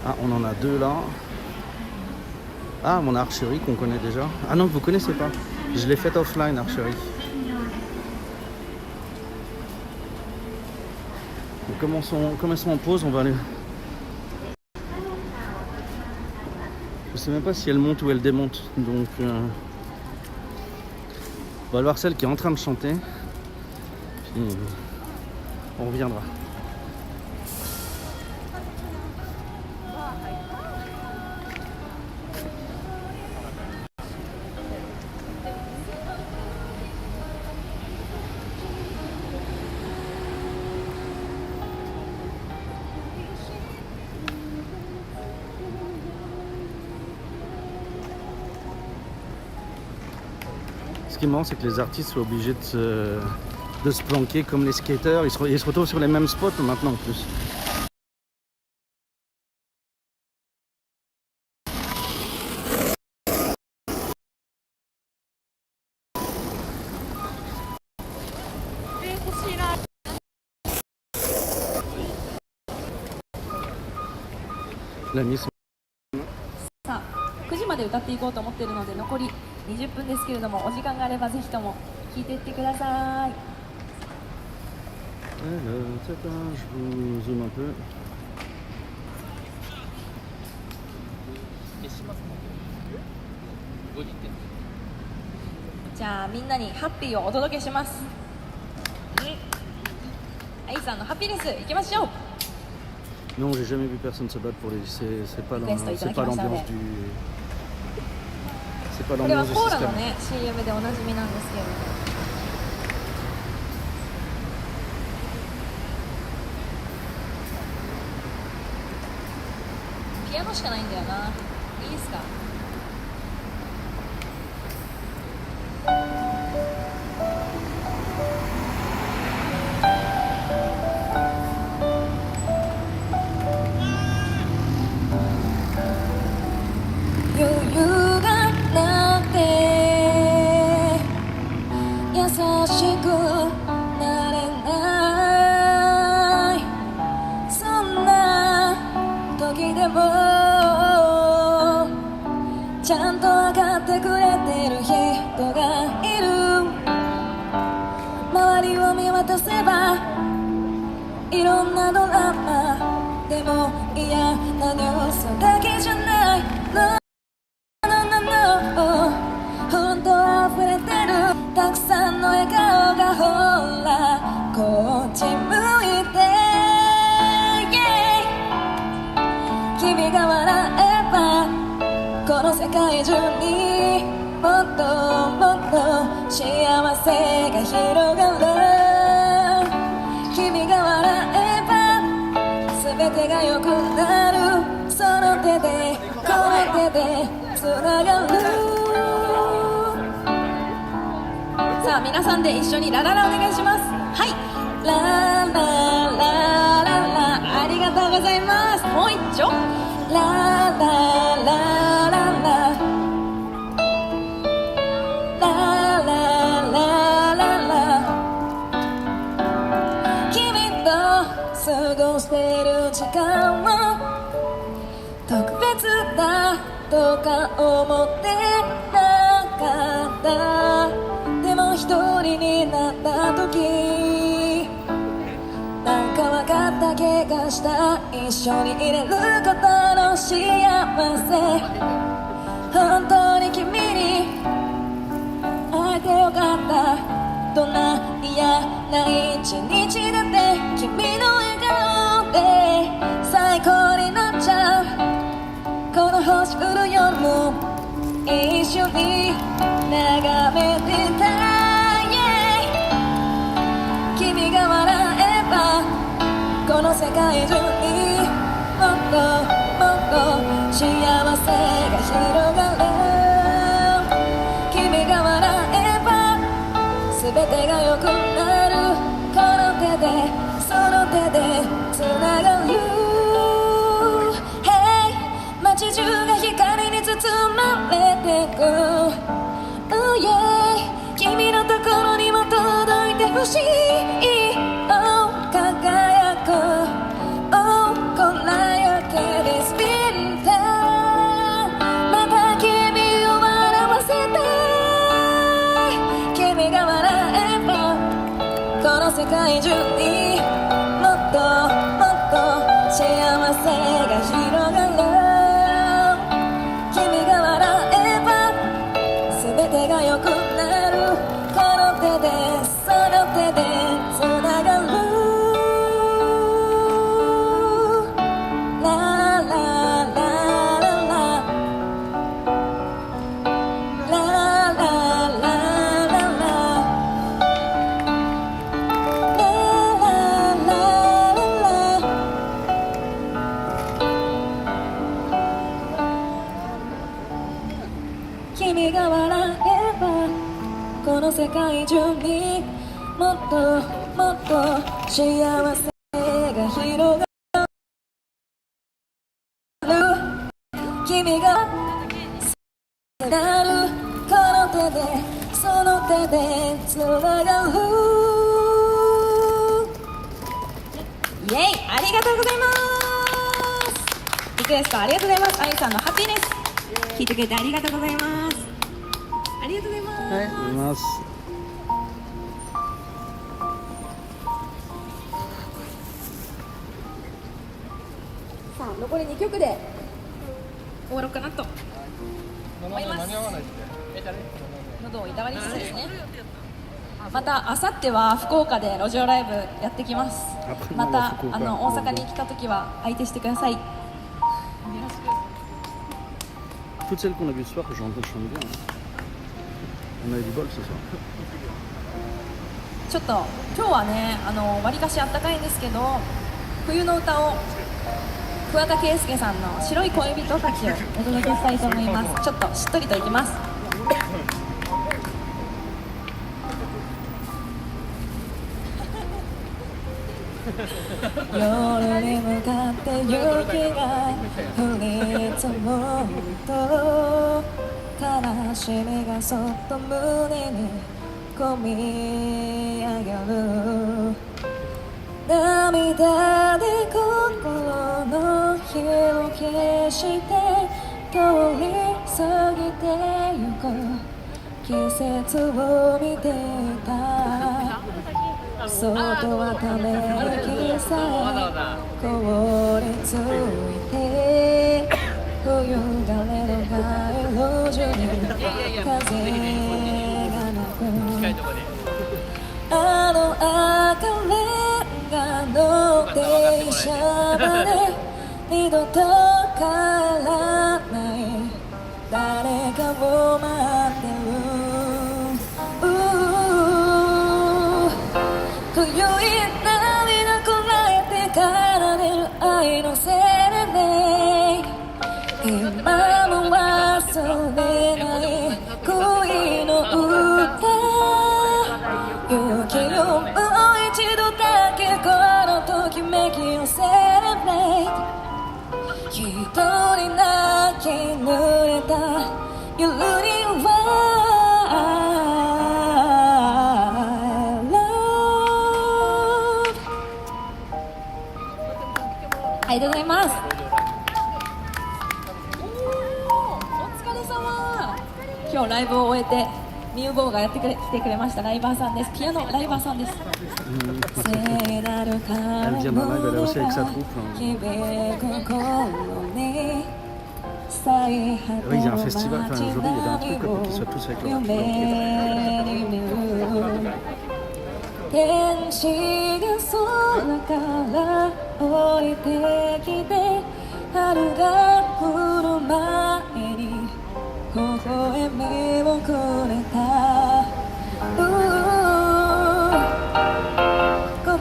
Ah, on en a deux là. Ah, mon archerie qu'on connaît déjà. Ah non, que vous connaissez pas. Je l'ai faite offline, archerie. Donc, comme elles sont en pause, on va aller... Je sais même pas si elle monte ou elle démonte. Donc, on va voir celle qui est en train de chanter. Puis, on reviendra. Ce qui est marrant, c'est que les artistes sont obligés de se planquer comme les skateurs. Ils se retrouvent sur les mêmes spots maintenant en plus. La mise. さあ9時まで歌っていこうと思っているので残り20分ですけれどもお時間があればぜひとも聴いていってください。 Alors, je vous zoome un peu. じゃあみんなにハッピーをお届けします。アイさんのハッピーネスいきましょう。 Non, j'ai jamais vu personne se battre pour les. C'est pas l'ambiance du. C'est pas これは l'ambiance du コーラの système. ね CM でおなじみなんですけれども、ピアノしかないんだよな。いいですか。余裕がなくて優しくなれないそんな時でもちゃんと分かってくれてる人がいる周りを見渡せばいろんなドラマでも嫌なニュースだけじゃないの本当溢れてるたくさんの笑顔がほらこっち向いて、君が笑えばこの世界中にもっともっと幸せが広がる君が笑えば全てが良くなるその手でこの手でつながるさあ皆さんで一緒にラララお願いします。はい、ラララララありがとうございます。もう一丁ララララララララララ君と過ごしてる時間を特別だとか思ってなかったでも一人になった時なんか分かった気がした一緒にいれることの幸せ本当に君に会えてよかったどんな嫌な一日だって君の笑顔で最高になっちゃうこの星降る夜も一緒に眺めてた、君が笑えばこの世界中にもっともっと幸せが広がる君が笑えば全てが良くなるこの手でその手でつながる世界中にもっともっと幸せが広がる。君が笑えば全てが良くなる。この手でその手でつながる。ララララララララ君が笑えばこの世界中にもっともっと幸せが広がる。君がなる。この手でその手でつながる。イエイ、ありがとうございます。リクエストありがとうございます。あゆさんのハッピーネス聞いてくれてありがとうございます。ありがとうございます。はい、ありがとうございます。さあ残り2曲で終わろうかなと思います。喉をいたわりつつですね。またあさっては福岡で路上ライブやってきます。また大阪に来た時は相手してください。 Toutes celles qu'on a vues ce soir, je rencontre chanter bien. On a eu du bol ce soir. ちょっと今日はねわりかし暖かいんですけど、冬の歌を桑田佳祐さんの白い恋人たちをお届けしたいと思います。ちょっとしっとりといきます。夜に向かって雪が降り積もると悲しみがそっと胸にこみ上げる。涙で心の火を消して通り過ぎてゆく季節を見ていた。外はため息さえ凍りついて冬枯れの街路樹に風がなくあの赤レンガの電車まで二度と帰らない誰かを待ってる。冬い涙こらえてから出る愛のせいで今も忘れない恋の歌。雪をもう一度だけこのときめきをセレブレイト。一人泣き濡れた夜にはありがとうございます。お疲れ様。今日ライブを終えてミューボーがやって来てくれました。ライバーさんです。ピアノライバーさんです。聖なるからの日々心に最果ての街並みを夢に見る。天使が空から降りてきて春が降る前に微笑みをくれた。心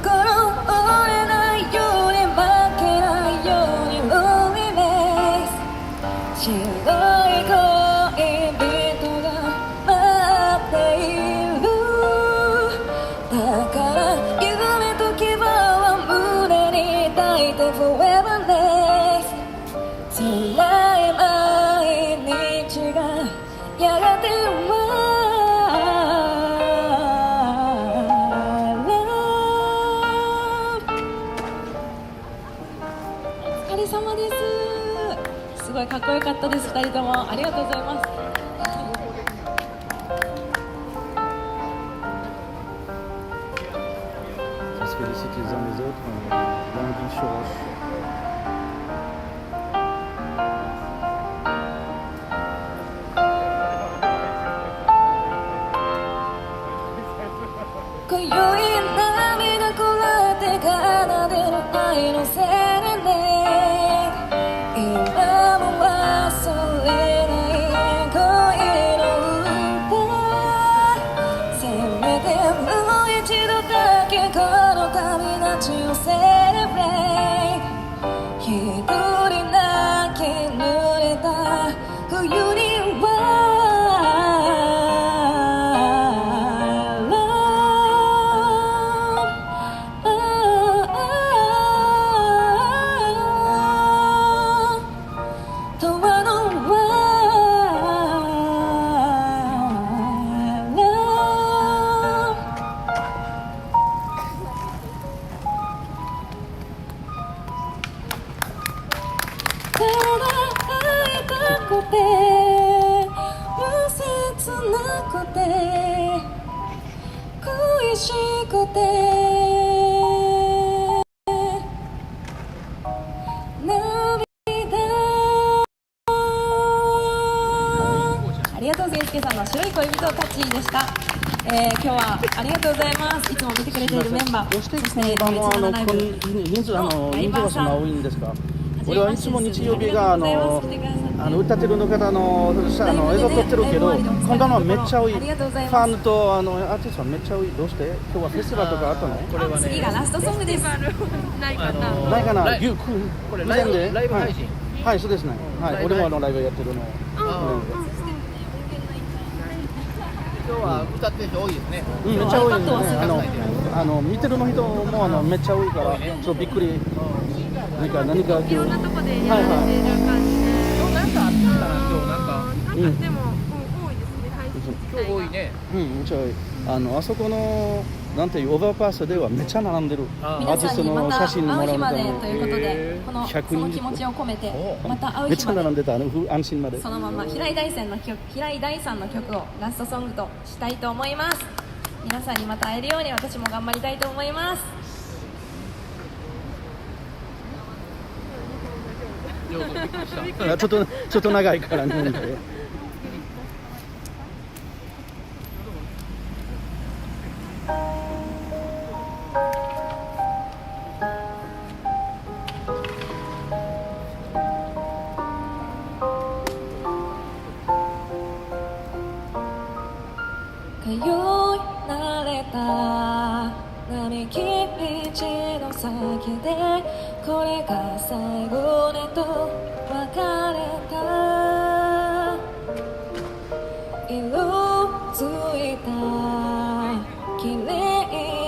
折れないように負けないように Luminous 白い恋人が待っている。だから夢と希望は胸に抱いて Foreverless 辛い毎日がやがてお疲れ様です。すごいかっこよかったです。2人ともありがとうございます。今宵涙こらえて奏でる愛のセレネ今も忘れない恋の歌せめてもう一度だけこの旅立ちをセレブレイ一人泣き濡れた冬には恋しくて涙ありがとうせいすけさんの白い恋人たちでした、今日はありがとうございます。いつも見てくれているメンバー、どうしてこの場の人数がそんな多いんですか？俺はいつも日曜日が歌ってるの方の映像撮ってるけど、今度のはめっちゃ多い。ファンとアーティストはめっちゃ多い。どうして？今日はフェスティバルとかあったの？これはね、次がラストソングです。ないかな。ないかな。これライブ配信。はい、そうですね。はい、俺もライブやってるの。今日は歌ってる人多いですね。めっちゃ多いですね。見てるの人もめっちゃ多いからちょっとびっくり。何か今日いろんなとこでやられてる感じで、今日なんかあったな、今日なんか。なんかでも、多いですね、配信自今日体が。多いね。めっちゃ多い。あそこのなんていうオーバーパスではめっちゃ並んでる。アー皆ティストさんにまたの写真も会う日までらうみたいな。ということで、この100その気持ちを込めてまた会うめっちゃ日まで並んでた安心まで。そのまま平井大さんの曲をラストソングとしたいと思います。皆さんにまた会えるように私も頑張りたいと思います。びっくりした。ちょっと長いからね。通い慣れた並木道の先でこれが最後ねと別れた色づいた綺麗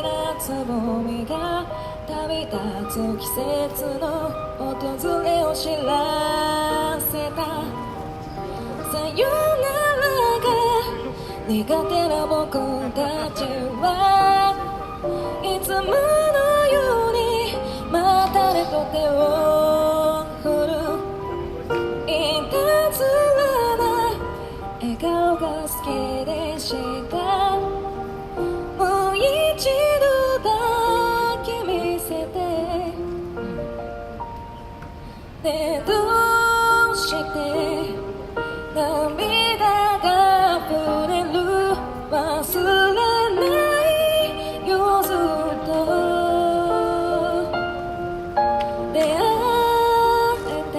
なつぼみが旅立つ季節の訪れを知らせたさよならが苦手な僕たちはいつものようにまたねと手を振るいたずらな笑顔が好きでしたもう一度だけ見せてねどうして涙が溢れる忘れないよずっと出会えて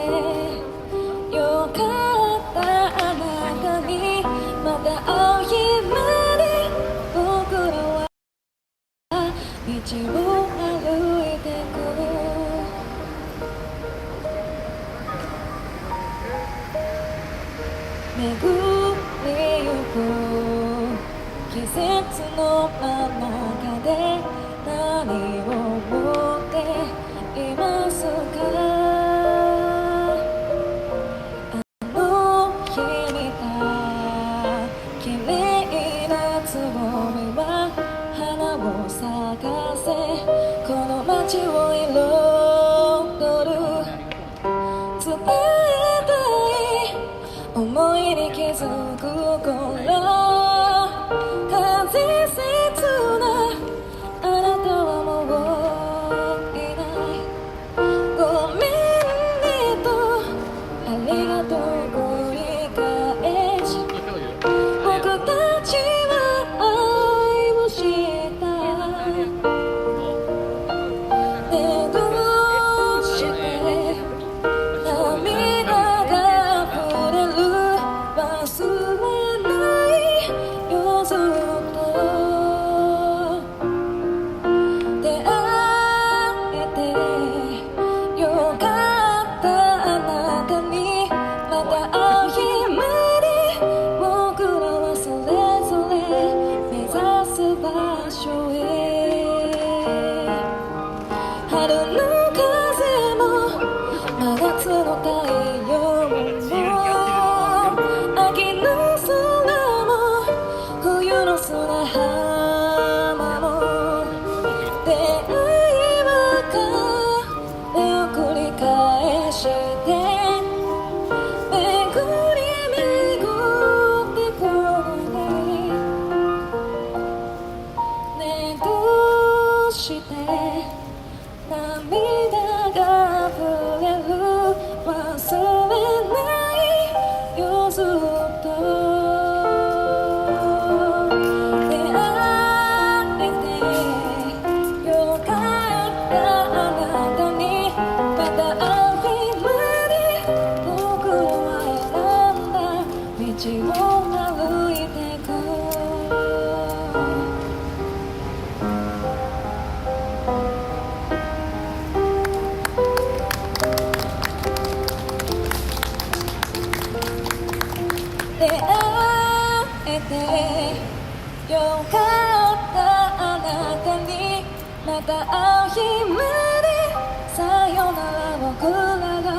よかったあなたにまた会う日まで僕らは道を歩いてく巡りゆく季節の真ん中で何を持っていますかあの日見た綺麗なつぼみは花を咲かせこの街を彩る伝えたい思いに気づく頃風切なあなたはもういないごめんねとありがとう繰り返し僕たちは愛をしたてよかったあなたにまた会う日までさよなら僕らが過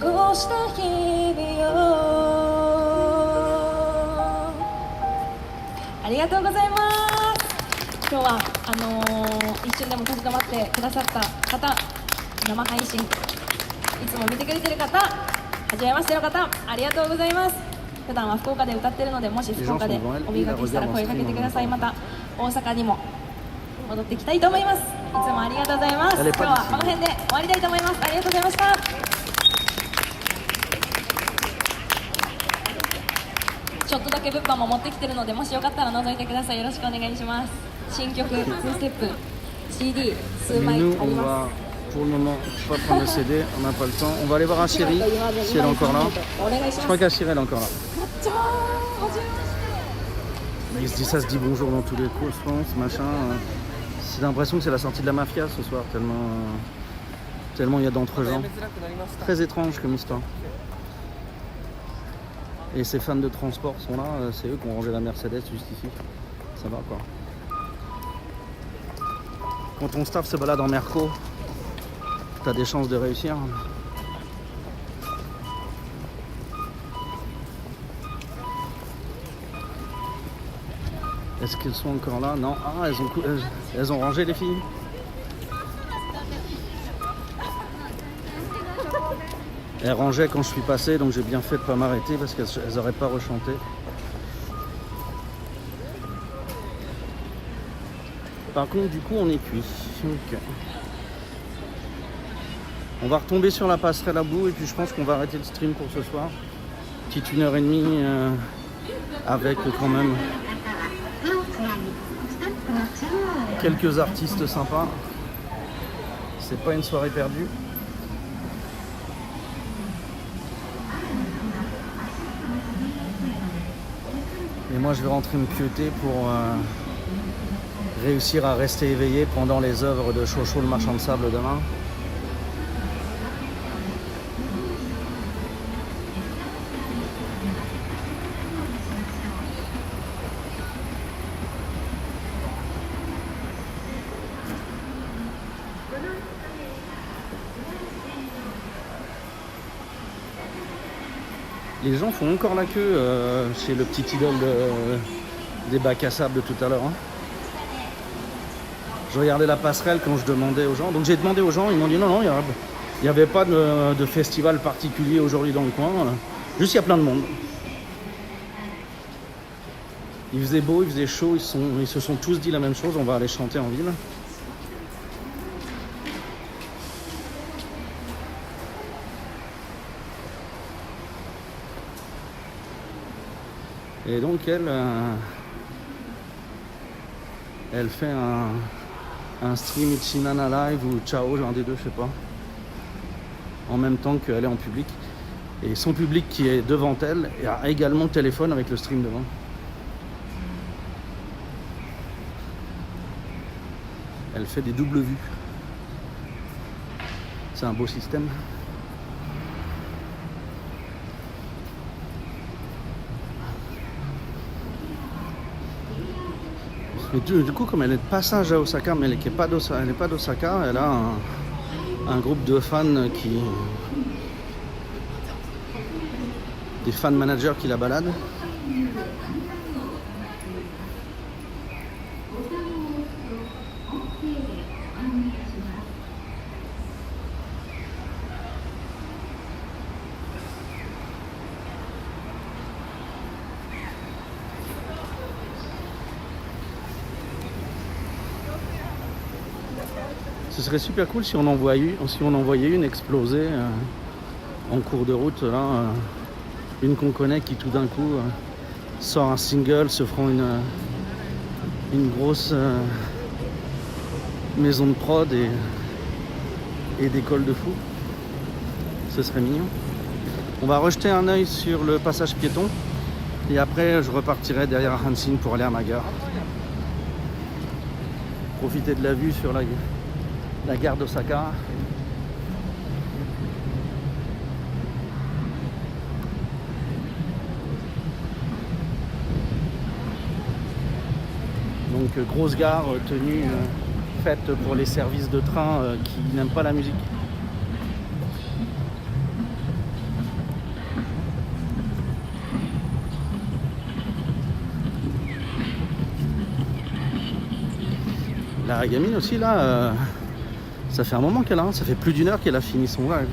ごした日々よ。ありがとうございます。今日は一瞬でも立ち止まってくださった方、生配信いつも見てくれてる方、はじめましての方、ありがとうございます。普段は福岡で歌ってるので、もし福岡でお見かけしたら声かけてください。また大阪にも戻ってきたいと思います。いつもありがとうございます。今日はこの辺で終わりたいと思います。ありがとうございました。ちょっとだけ物販も持ってきてるので、もしよかったら覗いてください。よろしくお願いします。新曲2ステップ CD 数枚あ Nous, り on ま va pour le moment pas prendre le CD, on n'a pas le temps. On va aller voir à Chérie, si elle est encore là. す。お願いし Je ま crois す。 qu'Achiri elle est encore là. じゃあ、はじめまして。 Ça se dit bonjour dans tous les coups, je pense, machin. J'ai l'impression que c'est la sortie de la mafia ce soir, tellement il y a d'entre-gens. Très étrange comme histoire. Et ces fans de transport sont là, c'est eux qui ont rangé la Mercedes juste ici. Ça va quoi. Quand ton staff se balade en Merco, t'as des chances de réussir. Est-ce qu'elles sont encore là? Non. Ah, elles ont rangé les filles. Elles rangeaient quand je suis passé, donc j'ai bien fait de pas m'arrêter parce qu'elles n'auraient pas rechanté. Par contre, du coup, on est cuit. Okay. On va retomber sur la passerelle à bout et puis je pense qu'on va arrêter le stream pour ce soir. Petite 1h30 avec quand même quelques artistes sympas. C'est pas une soirée perdue. Et moi je vais rentrer me pieuter pour réussir à rester éveillé pendant les œuvres de Chocho le marchand de sable demain. Les gens font encore la queue chez le petit idole des bacs à sable de tout à l'heure. Hein. Je regardais la passerelle quand je demandais aux gens. Donc j'ai demandé aux gens, ils m'ont dit non, il n'y avait pas de festival particulier aujourd'hui dans le coin. Juste il y a plein de monde. Il faisait beau, il faisait chaud, ils se sont tous dit la même chose, on va aller chanter en ville. Et donc elle fait un stream Chinana Live ou Ciao, genre des deux, je sais pas. En même temps qu'elle est en public. Et son public qui est devant elle a également le téléphone avec le stream devant. Elle fait des doubles vues. C'est un beau système. Et du coup, comme elle est de passage à Osaka, mais elle n'est pas d'Osaka, elle a un groupe de fans des fan managers qui la baladent. Ce serait super cool si on envoyait une exploser en cours de route, là, une qu'on connaît qui tout d'un coup sort un single, se feront une grosse maison de prod et décolle de fou. Ce serait mignon. On va rejeter un œil sur le passage piéton et après je repartirai derrière Hanshin pour aller à ma gare. Profiter de la vue sur la gare d'Osaka. Donc grosse gare tenue faite pour les services de train qui n'aiment pas la musique. La gamine aussi là, ça fait un moment qu'elle a, ça fait plus d'1 heure qu'elle a fini son live.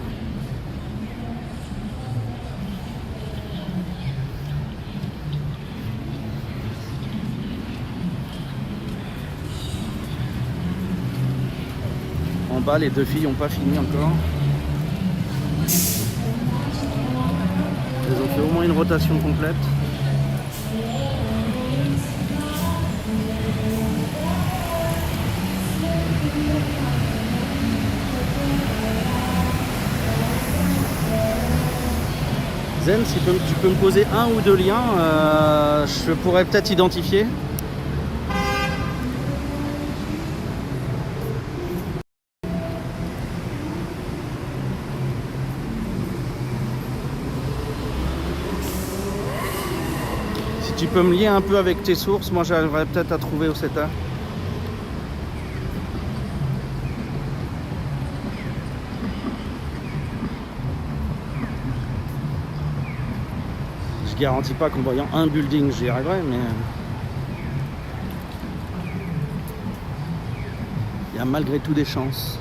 En bas, les 2 filles n'ont pas fini encore. Elles ont fait au moins une rotation complète. Zen, si tu peux me poser 1 ou 2 liens, je pourrais peut-être identifier. Si tu peux me lier un peu avec tes sources, moi j'arriverai peut-être à trouver où c'était. Je garantis pas qu'en voyant un building j'y arriverai, mais il y a malgré tout des chances.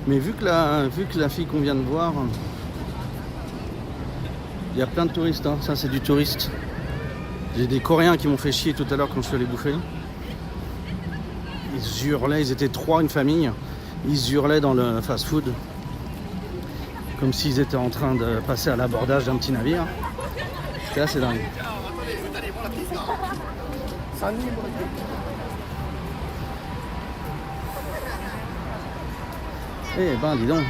Mais vu que la fille qu'on vient de voir, il y a plein de touristes, hein. Ça c'est du touriste. J'ai des Coréens qui m'ont fait chier tout à l'heure quand je suis allé bouffer. Ils hurlaient, ils étaient 3, une famille. Ils hurlaient dans le fast-food. Comme s'ils étaient en train de passer à l'abordage d'un petit navire. C'était assez dingue. Eh ben, dis donc.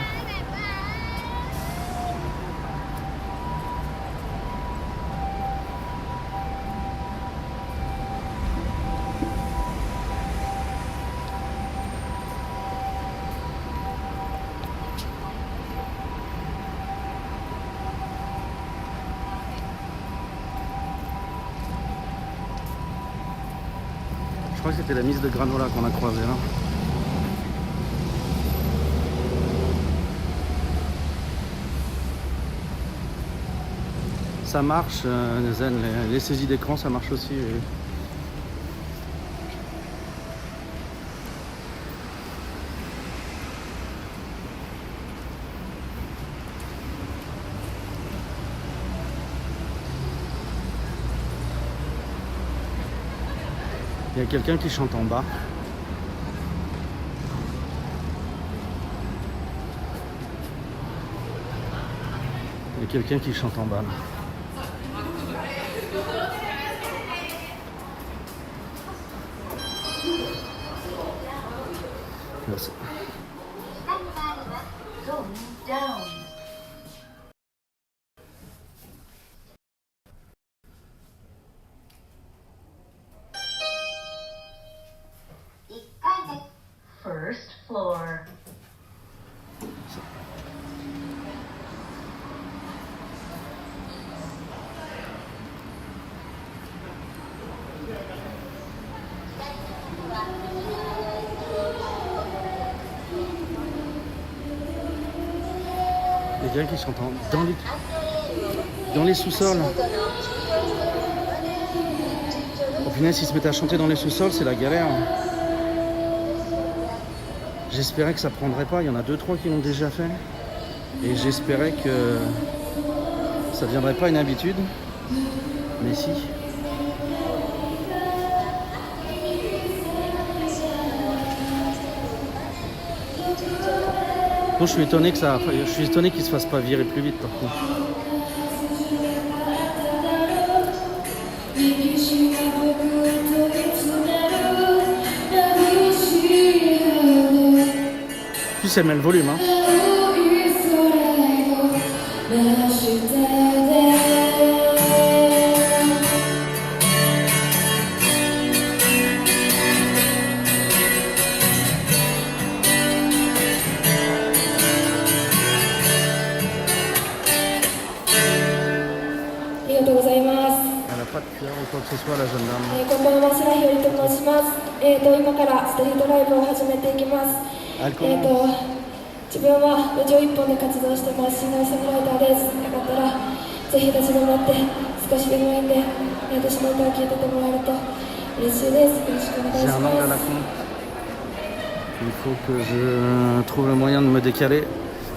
Je crois que c'était la mise de granola qu'on a croisée là. Ça marche, Zen, les saisies d'écran, ça marche aussi. Il y a quelqu'un qui chante en bas. Il y a quelqu'un qui chante en bas là. Merci. First floor. Il y a quelqu'un qui chante dans les sous-sols. Au final, s'ils se mettaient à chanter dans les sous-sols, c'est la galère. J'espérais que ça prendrait pas. Il y en a 2-3 qui l'ont déjà fait. Et j'espérais que ça ne deviendrait pas une habitude. Mais si. Bon, je suis étonné qu'il se fasse pas virer plus vite par contre. En plus elle met le volume hein. りがとうございます。 Elle n'a pas de cœur ou quoi que ce soit, la jeune dame. こんばんは、白ひよりと申します。今からストリートライブを始めていきます。自分は路上一本で活動してます。シンガーソングライターです。よかったらぜひ立ち止まって少しでもいいんで私の歌を聴いててもらえると嬉しいです。よろしくお願い J'ai し un angle à ま la す。 con. Il faut que je trouve le moyen de me décaler.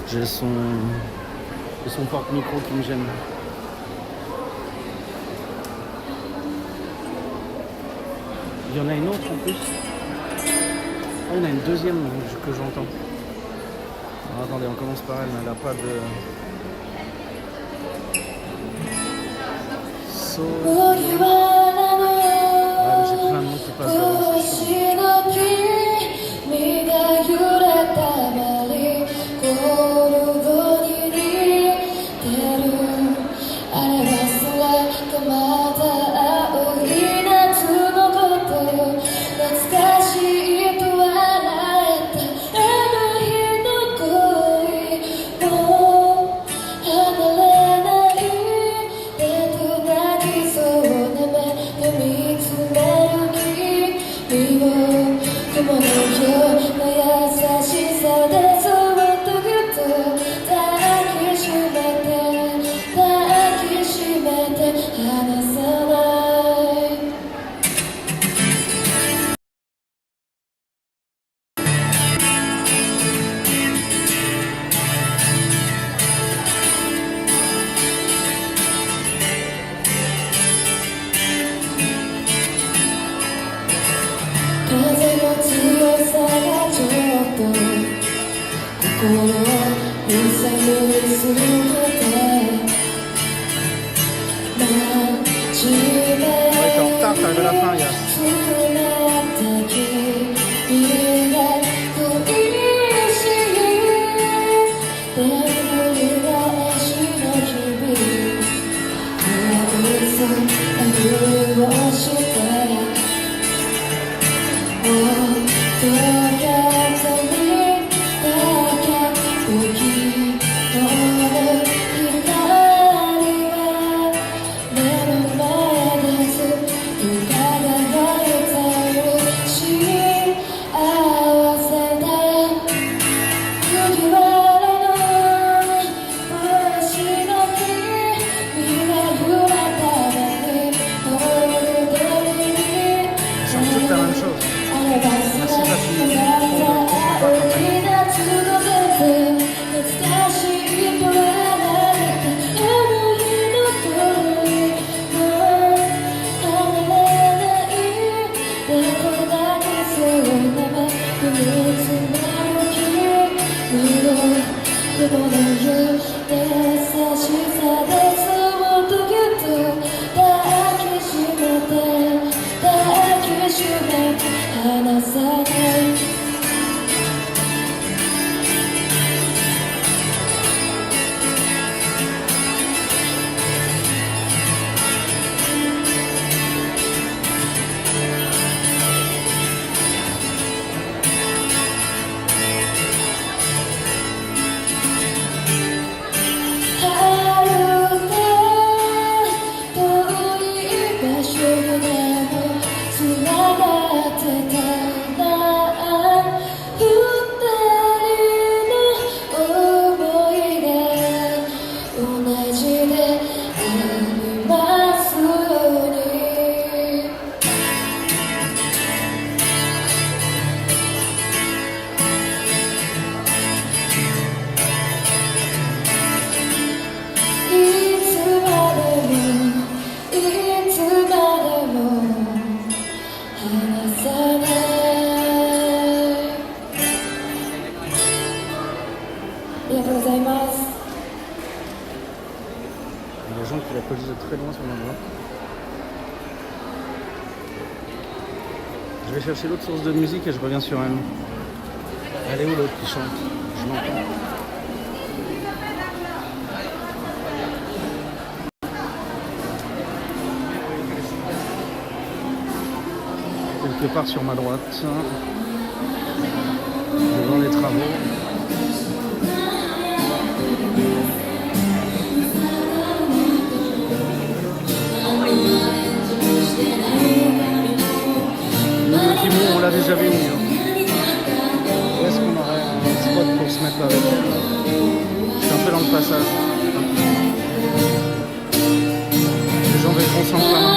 J'ai son porte-micro qui me gêne. Il y en a une autre en plus. Ah, il y en a une deuxième que j'entends. Alors, attendez, on commence par elle, mais elle n'a pas de... So... Ah, j'ai plein de mots qui passent devant, c'est chiant. Ouais, t'es en retard, t'arrives à la fin, Yas. Je vais chercher l'autre source de musique et je reviens sur elle. Elle est où l'autre qui chante? Je l'entends. quelque part sur ma droite, devant les travaux. Timon, on l'a déjà vu, où est-ce qu'on aurait un spot pour se mettre avec elle? Je suis un peu dans le passage. Les gens verront sans flamme.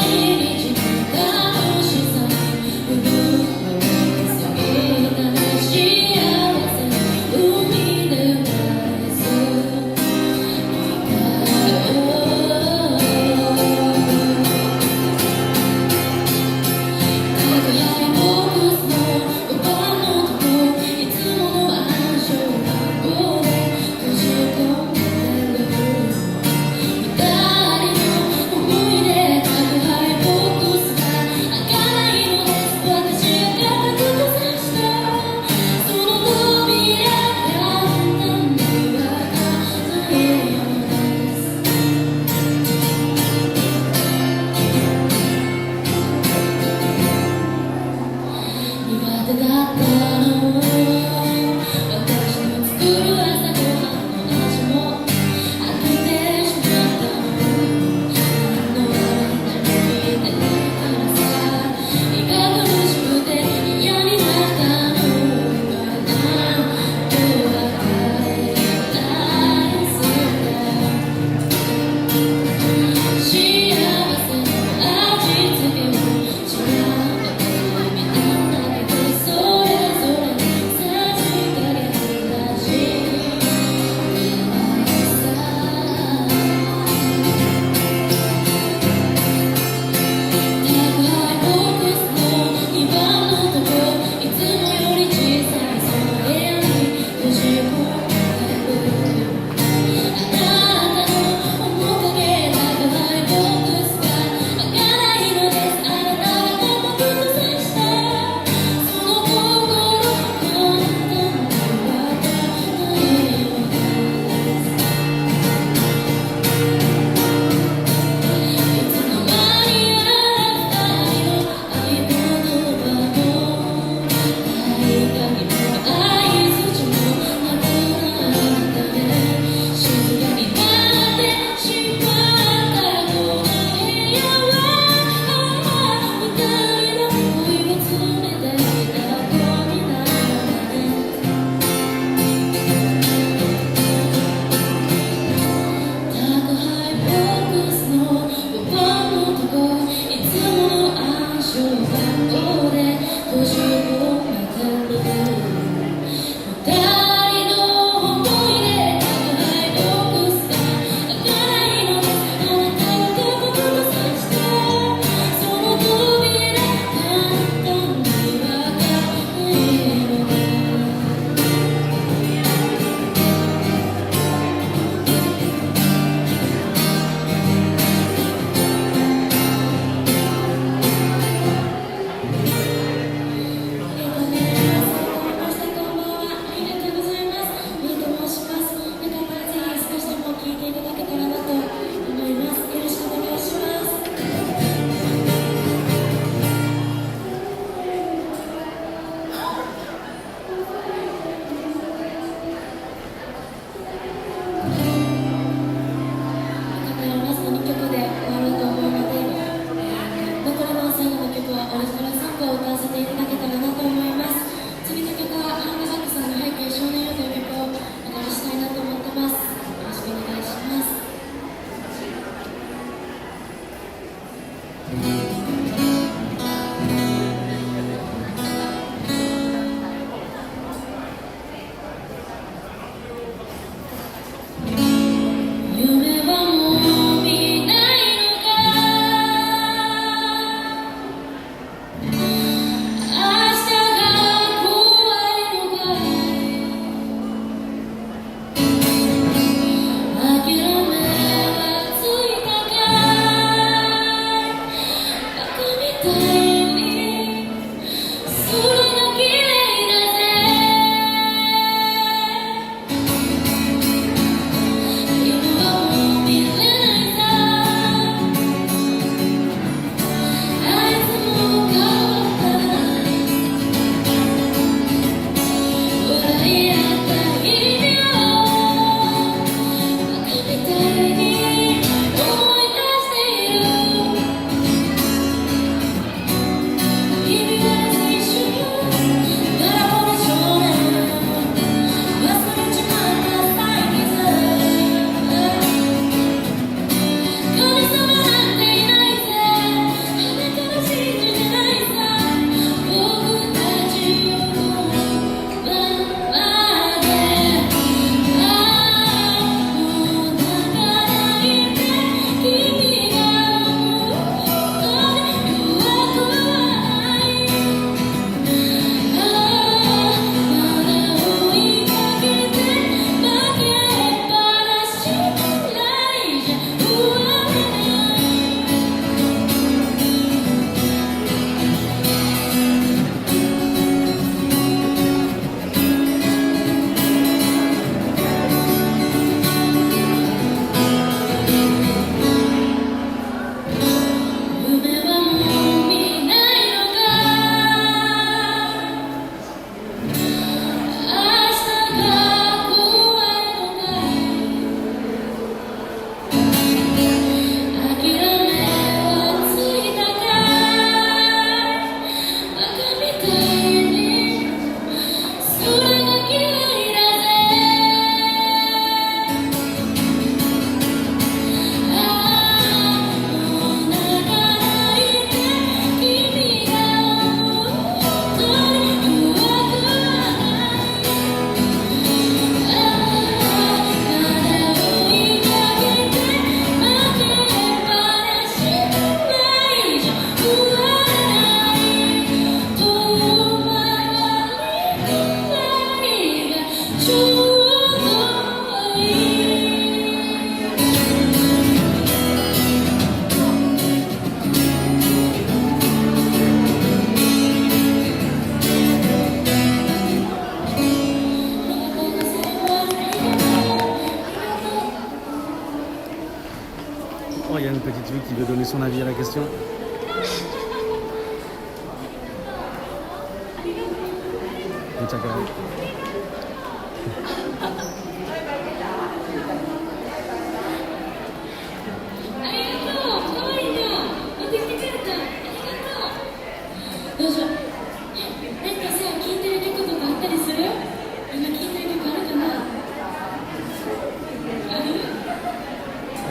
il y a une petite fille qui veut donner son avis à la question.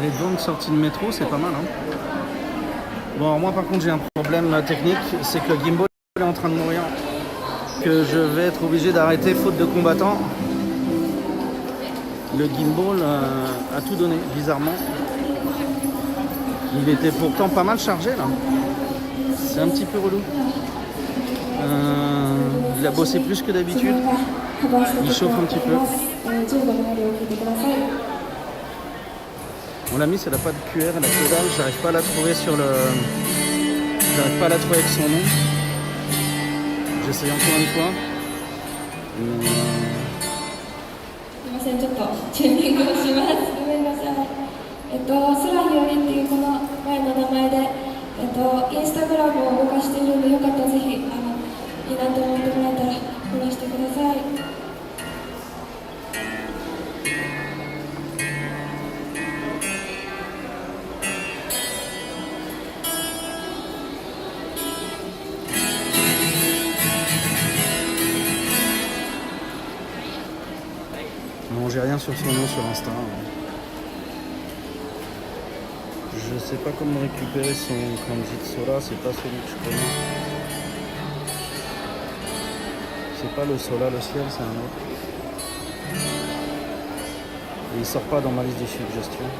Les drones sorties de métro, c'est pas mal. Hein. Bon, alors moi par contre j'ai un problème technique, c'est que le gimbal est en train de mourir. Que je vais être obligé d'arrêter faute de combattants. Le gimbal a tout donné, bizarrement. Il était pourtant pas mal chargé là. C'est un petit peu relou. Il a bossé plus que d'habitude. Il chauffe un petit peu. Mon ami, c'est la pâte QR, la Claudal, j'arrive pas à la trouver sur le. J'arrive pas à la trouver avec son nom. J'essaye encore une fois. すみません、ちょっとチューニングをします。ごめんなさい。空ひよりっていうこの前の名前で、インスタグラムを動かしているので、よかったらぜひいいなと思ってもらえたらフォローしてください。Non, j'ai rien sur son nom sur Insta. Je sais pas comment récupérer son kanji de Sola, c'est pas celui que je connais. C'est pas le Sola, le ciel, c'est un autre. Et il sort pas dans ma liste des suggestions.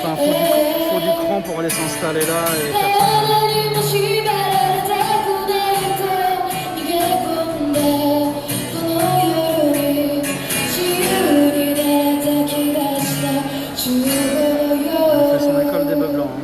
Enfin, faut du cran pour aller s'installer là et faire ça. Il fait son école des bœufs blancs. Hein.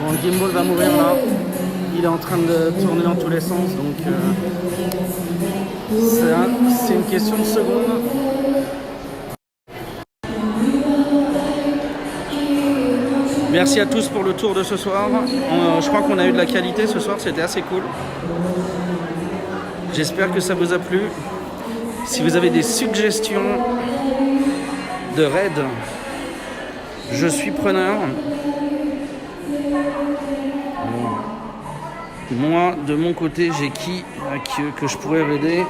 Bon, le gimbal va mourir là. Il est en train de tourner dans tous les sens, donc c'est une question de secondes. Merci à tous pour le tour de ce soir. Je crois qu'on a eu de la qualité ce soir, c'était assez cool. J'espère que ça vous a plu. Si vous avez des suggestions de raids, je suis preneur. Moi, de mon côté, j'ai qui que je pourrais raider.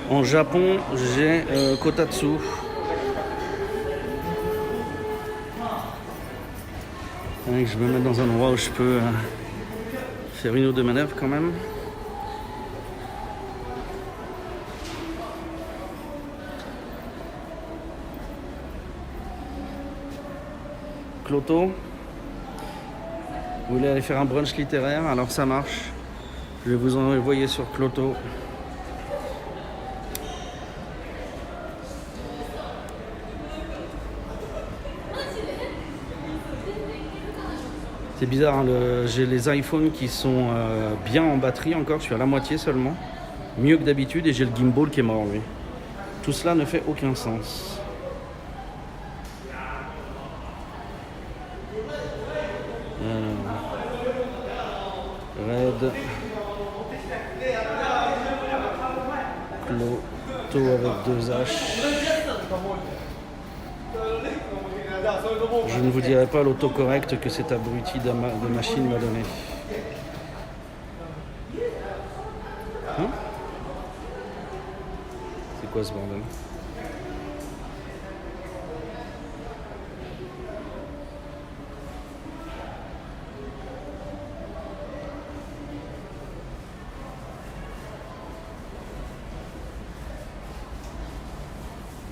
En Japon, j'ai Kotatsu. Je me mets dans un endroit où je peux faire une ou deux manœuvres quand même. Cloto. Vous voulez aller faire un brunch littéraire? Alors ça marche. Je vais vous envoyer sur Cloto. C'est bizarre, hein, j'ai les iPhones qui sont bien en batterie encore, je suis à la moitié seulement. Mieux que d'habitude, et j'ai le gimbal qui est mort, lui. Tout cela ne fait aucun sens. Red. Cloto avec 2 H. Je ne vous dirai pas l'autocorrect que cet abruti de machine m'a donné. Hein? C'est quoi ce bordel?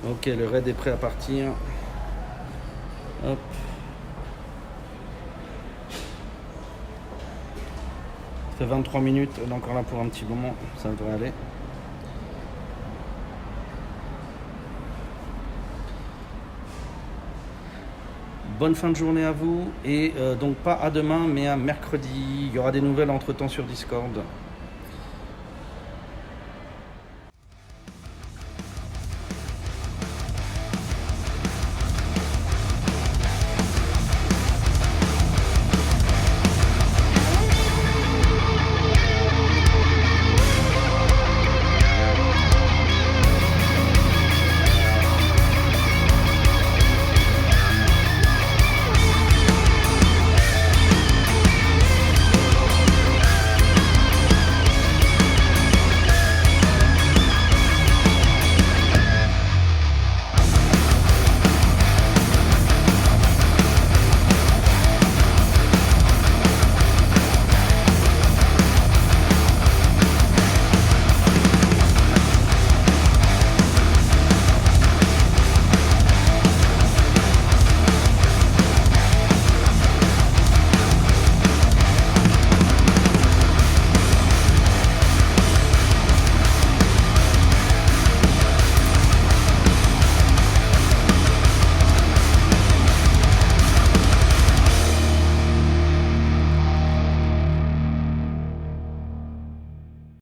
Ok, le raid est prêt à partir. Hop. Ça fait 23 minutes, on est encore là pour un petit moment, ça devrait aller. Bonne fin de journée à vous et donc pas à demain mais à mercredi. Il y aura des nouvelles entre temps sur Discord.